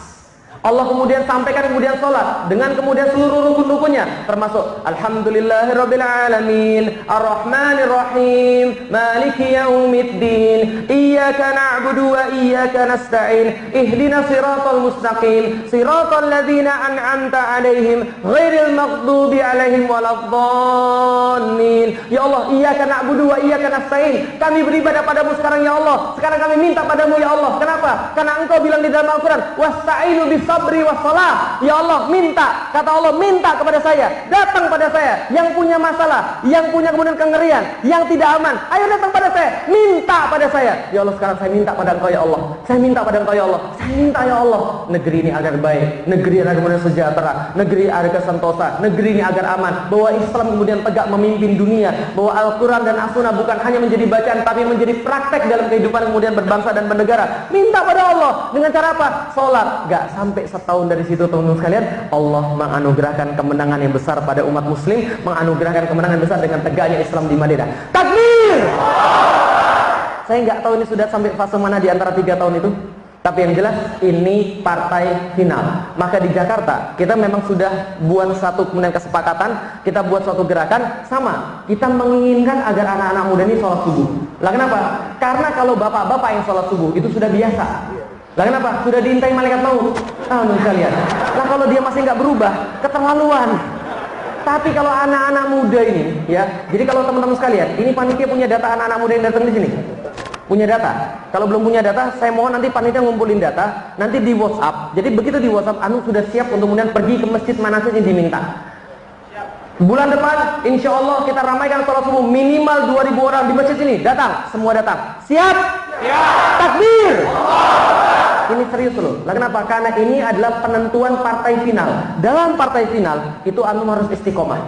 Allah kemudian sampaikan kemudian sholat dengan kemudian seluruh rukun-rukunnya, termasuk Alhamdulillahirrabbilalamin Ar-Rahmanirrahim Maliki yaumiddin Iyyaka na'budu wa iyyaka nasta'in Ihdina siratal mustaqim Siratal ladzina an'amta alaihim Ghairil maghdubi alaihim waladhdallin. Ya Allah, Iyyaka na'budu wa iyyaka nasta'in, kami beribadah padamu sekarang ya Allah, sekarang kami minta padamu ya Allah. Kenapa? Karena engkau bilang di dalam Al-Quran, wasta'inu bis sabri wassalah. Ya Allah, minta, kata Allah, minta kepada saya, datang pada saya yang punya masalah, yang punya kemudian kengerian, yang tidak aman, ayo datang pada saya, minta pada saya. Ya Allah, sekarang saya minta pada engkau ya Allah, saya minta pada engkau ya Allah, saya minta ya Allah, negeri ini agar baik, negeri ini agar kemudian sejahtera, negeri agar kesentosa, negeri ini agar aman, bahwa Islam kemudian tegak memimpin dunia, bahwa Al-Quran dan As-Sunnah bukan hanya menjadi bacaan tapi menjadi praktek dalam kehidupan kemudian berbangsa dan bernegara. Minta pada Allah dengan cara apa? Sholat. Gak sampai setahun dari situ teman-teman sekalian, Allah menganugerahkan kemenangan yang besar pada umat muslim, menganugerahkan kemenangan besar dengan tegaknya Islam di Madinah. Takbir! Saya nggak tahu ini sudah sampai fase mana di antara 3 tahun itu, tapi yang jelas ini partai final. Maka di Jakarta kita memang sudah buat satu kemudian kesepakatan, kita buat suatu gerakan sama. Kita menginginkan agar anak-anak muda ini sholat subuh. Lah kenapa? Karena kalau bapak-bapak yang sholat subuh itu sudah biasa. Lah kenapa? Sudah diintai malaikat maut. Kalian. Lah kalau dia masih nggak berubah, keterlaluan. Tapi kalau anak-anak muda ini, ya. Jadi kalau teman-teman sekalian, ini panitia punya data anak-anak muda yang datang di sini. Punya data. Kalau belum punya data, saya mohon nanti panitia ngumpulin data, nanti di WhatsApp. Jadi begitu di WhatsApp, anu sudah siap untuk kemudian pergi ke masjid mana saja yang diminta. Bulan depan, insya Allah kita ramaikan sholat subuh minimal 2.000 orang di masjid ini. Datang, semua datang. Siap? Siap. Takbir. Ini serius loh. Lah kenapa? Karena ini adalah penentuan partai final. Dalam partai final itu antum harus istiqomah.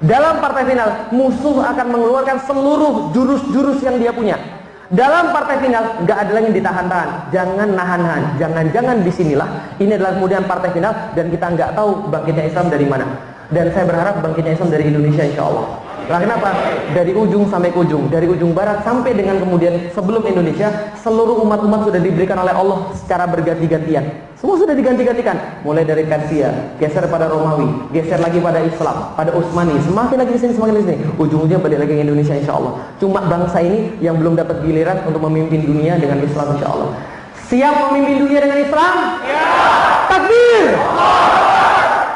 Dalam partai final musuh akan mengeluarkan seluruh jurus-jurus yang dia punya. Dalam partai final nggak ada lagi yang ditahan-tahan, jangan nahan-nahan, jangan-jangan disinilah ini adalah kemudian partai final dan kita nggak tahu bangkitnya Islam dari mana. Dan saya berharap bangkitnya Islam dari Indonesia insya Allah. Nah, kenapa? Dari ujung sampai ke ujung, dari ujung barat sampai dengan kemudian sebelum Indonesia, seluruh umat-umat sudah diberikan oleh Allah secara berganti-gantian. Semua sudah diganti-gantikan, mulai dari Persia, geser pada Romawi, geser lagi pada Islam, pada Utsmani, semakin lagi di sini, semakin di sini, ujung-ujungnya balik lagi ke Indonesia insya Allah. Cuma bangsa ini yang belum dapat giliran untuk memimpin dunia dengan Islam insya Allah. Siap memimpin dunia dengan Islam? Ya. Takbir!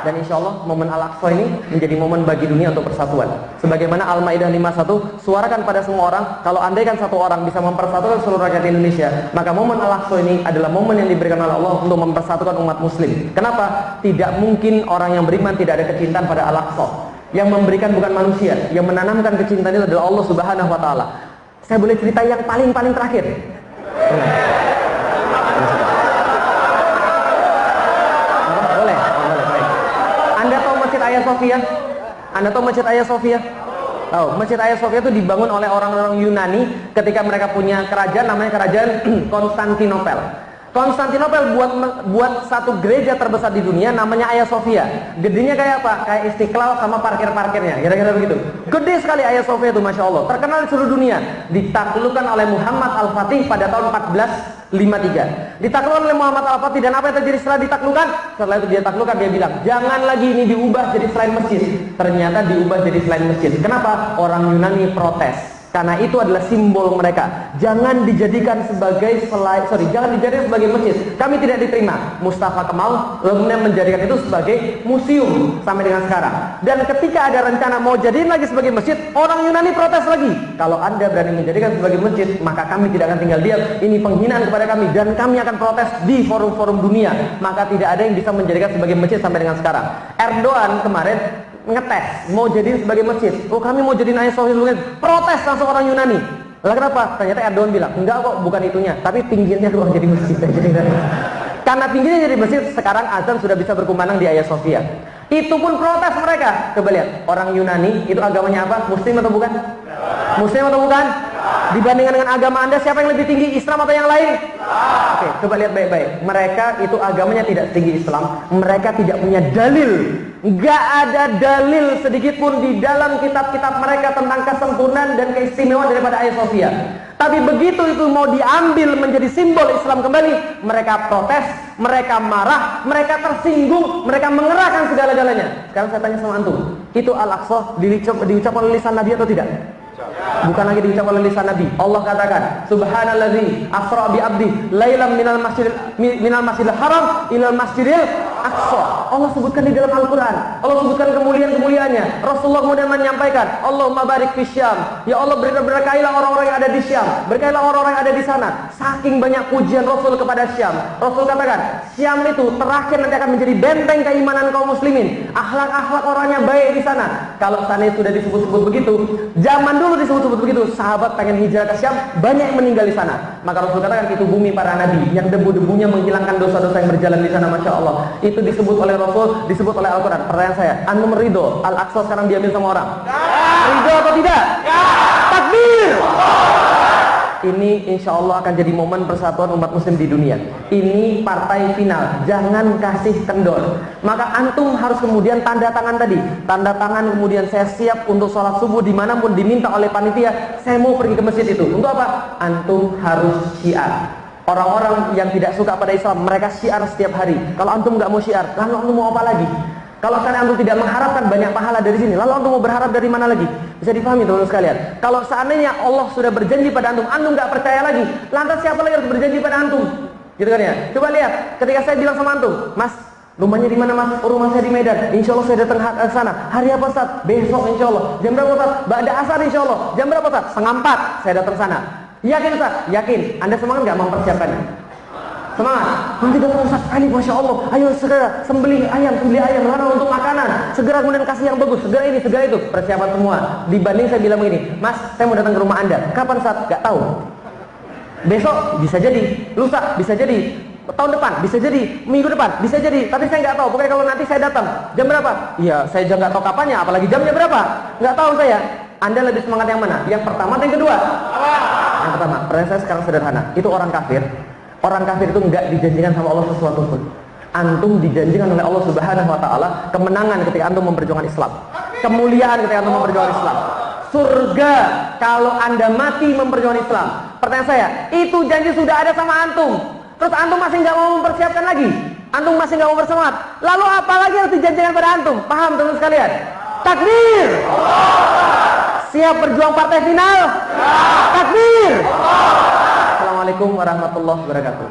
Dan insya Allah momen Al-Aqsa ini menjadi momen bagi dunia untuk persatuan. Sebagaimana Al-Maidah 51, suarakan pada semua orang, kalau andaikan satu orang bisa mempersatukan seluruh rakyat Indonesia, maka momen Al-Aqsa ini adalah momen yang diberikan oleh Allah untuk mempersatukan umat muslim. Kenapa? Tidak mungkin orang yang beriman tidak ada kecintaan pada Al-Aqsa. Yang memberikan bukan manusia, yang menanamkan kecintaan itu adalah Allah Subhanahu wa Ta'ala. Saya boleh cerita yang paling terakhir. Anda tahu Masjid Hagia Sophia? Anda tahu Masjid Hagia Sophia? Tahu, Masjid Hagia Sophia itu dibangun oleh orang-orang Yunani ketika mereka punya kerajaan namanya kerajaan Konstantinopel. Konstantinopel buat satu gereja terbesar di dunia namanya Hagia Sophia. Gedenya kayak apa? Kayak Istiqlal sama parkir-parkirnya, kira-kira begitu. Gede sekali Hagia Sophia itu, Masya Allah. Terkenal di seluruh dunia. Ditaklukkan oleh Muhammad Al-Fatih pada tahun 1453. Ditaklukkan oleh Muhammad Al-Fatih, dan apa yang terjadi setelah ditaklukkan? Setelah itu dia taklukkan, dia bilang, jangan lagi ini diubah jadi selain masjid. Ternyata diubah jadi selain masjid. Kenapa? Orang Yunani protes. Karena itu adalah simbol mereka. Jangan dijadikan sebagai jangan dijadikan sebagai masjid. Kami tidak diterima. Mustafa Kemal kemudian menjadikan itu sebagai museum sampai dengan sekarang. Dan ketika ada rencana mau jadiin lagi sebagai masjid, orang Yunani protes lagi. Kalau Anda berani menjadikan sebagai masjid, maka kami tidak akan tinggal diam. Ini penghinaan kepada kami dan kami akan protes di forum-forum dunia. Maka tidak ada yang bisa menjadikan sebagai masjid sampai dengan sekarang. Erdogan kemarin ngetes mau jadi sebagai masjid. Oh, kami mau jadi Hagia Sophia sebagai masjid. Protes langsung orang Yunani. Lah kenapa? Ternyata Erdogan bilang, enggak kok, bukan itunya, tapi pinggirnya doang jadi masjid. Karena pinggirnya jadi masjid, sekarang azan sudah bisa berkumandang di Hagia Sophia. Itu pun protes mereka. Coba lihat, orang Yunani itu agamanya apa? Muslim atau bukan? Muslim atau bukan? Dibandingkan dengan agama Anda, siapa yang lebih tinggi, Islam atau yang lain? Oke, coba lihat baik-baik. Mereka itu agamanya tidak setinggi Islam. Mereka tidak punya dalil. Nggak ada dalil sedikit pun di dalam kitab-kitab mereka tentang kesempurnaan dan keistimewaan daripada Hagia Sophia. Tapi begitu itu mau diambil menjadi simbol Islam kembali, mereka protes, mereka marah, mereka tersinggung, mereka mengerahkan segala-galanya. Sekarang saya tanya sama antum, itu Al-Aqsa diucapkan oleh lisan Nabi atau tidak? Bukan lagi diucapkan oleh lisan Nabi. Allah katakan, Subhanallazi asra bi 'abdi lailan minal masjidil haram ilal masjidil aqsa. Allah sebutkan di dalam Al-Qur'an. Allah sebutkan kemuliaan-kemuliaannya. Rasulullah kemudian menyampaikan, Allahumma barik fi Syam. Ya Allah, berkailah orang-orang yang ada di Syam. Berkailah orang-orang yang ada di sana. Saking banyak pujian Rasul kepada Syam. Rasul katakan, Syam itu terakhir nanti akan menjadi benteng keimanan kaum muslimin. Akhlak-akhlak orangnya baik di sana. Kalau sana sudah disebut-sebut begitu, zaman dulu disebut-sebut begitu, sahabat pengen hijrah ke Syam, banyak yang meninggal di sana. Maka Rasul katakan itu bumi para nabi yang debu-debunya menghilangkan dosa-dosa yang berjalan di sana, Masya Allah. Itu disebut oleh Rasul, disebut oleh Al-Quran. Pertanyaan saya, antum ridho Al-Aqsa sekarang diambil sama orang? Ridho atau tidak? Takbir! Ini insya Allah akan jadi momen persatuan umat muslim di dunia. Ini partai final, jangan kasih kendor. Maka antum harus kemudian tanda tangan tadi. Tanda tangan kemudian saya siap untuk sholat subuh dimanapun diminta oleh panitia. Saya mau pergi ke masjid itu. Untuk apa? Antum harus syiar. Orang-orang yang tidak suka pada Islam, mereka syiar setiap hari. Kalau antum nggak mau syiar, lalu antum mau apa lagi? Kalau antum tidak mengharapkan banyak pahala dari sini, lalu antum mau berharap dari mana lagi? Bisa dipahami teman-teman sekalian. Kalau seandainya Allah sudah berjanji pada antum nggak percaya lagi, lantas siapa lagi harus berjanji pada antum? Gitu kan ya? Coba lihat, ketika saya bilang sama antum, Mas, rumahnya di mana Mas? Oh, rumah saya di Medan. Insya Allah saya datang ke sana. Hari apa Ustaz? Besok Insya Allah. Jam berapa Ustaz? Ba'da asar Insya Allah. Jam berapa Ustaz? 3:30 saya datang sana. Yakin Ustaz? Yakin. Anda semangat nggak mempersiapkannya? Semangat. Nanti datang Ustaz Ali, Masya Allah. Ayo segera sembelih ayam, lalu untuk makanan. Segera kemudian kasih yang bagus. Segera ini, segera itu. Persiapan semua. Dibanding saya bilang begini, Mas, saya mau datang ke rumah Anda. Kapan Ustaz? Gak tahu. Besok bisa jadi. Lusa bisa jadi. Tahun depan bisa jadi. Minggu depan bisa jadi. Tapi saya nggak tahu. Pokoknya kalau nanti saya datang. Jam berapa? Iya, saya juga nggak tahu kapannya. Apalagi jamnya berapa? Nggak tahu saya. Anda lebih semangat yang mana? Yang pertama atau yang kedua? Yang pertama, pertanyaan saya sekarang sederhana. Itu orang kafir. Orang kafir itu nggak dijanjikan sama Allah sesuatu pun. Antum dijanjikan oleh Allah Subhanahu wa taala kemenangan ketika antum memperjuangkan Islam. Kemuliaan ketika antum memperjuangkan Islam. Surga kalau Anda mati memperjuangkan Islam. Pertanyaan saya, itu janji sudah ada sama antum. Terus antum masih nggak mau mempersiapkan lagi? Antum masih nggak mau bersemangat? Lalu apa lagi yang dijanjikan pada antum? Paham teman-teman sekalian? Takbir! Siap berjuang partai final? Takbir! Assalamualaikum warahmatullahi wabarakatuh.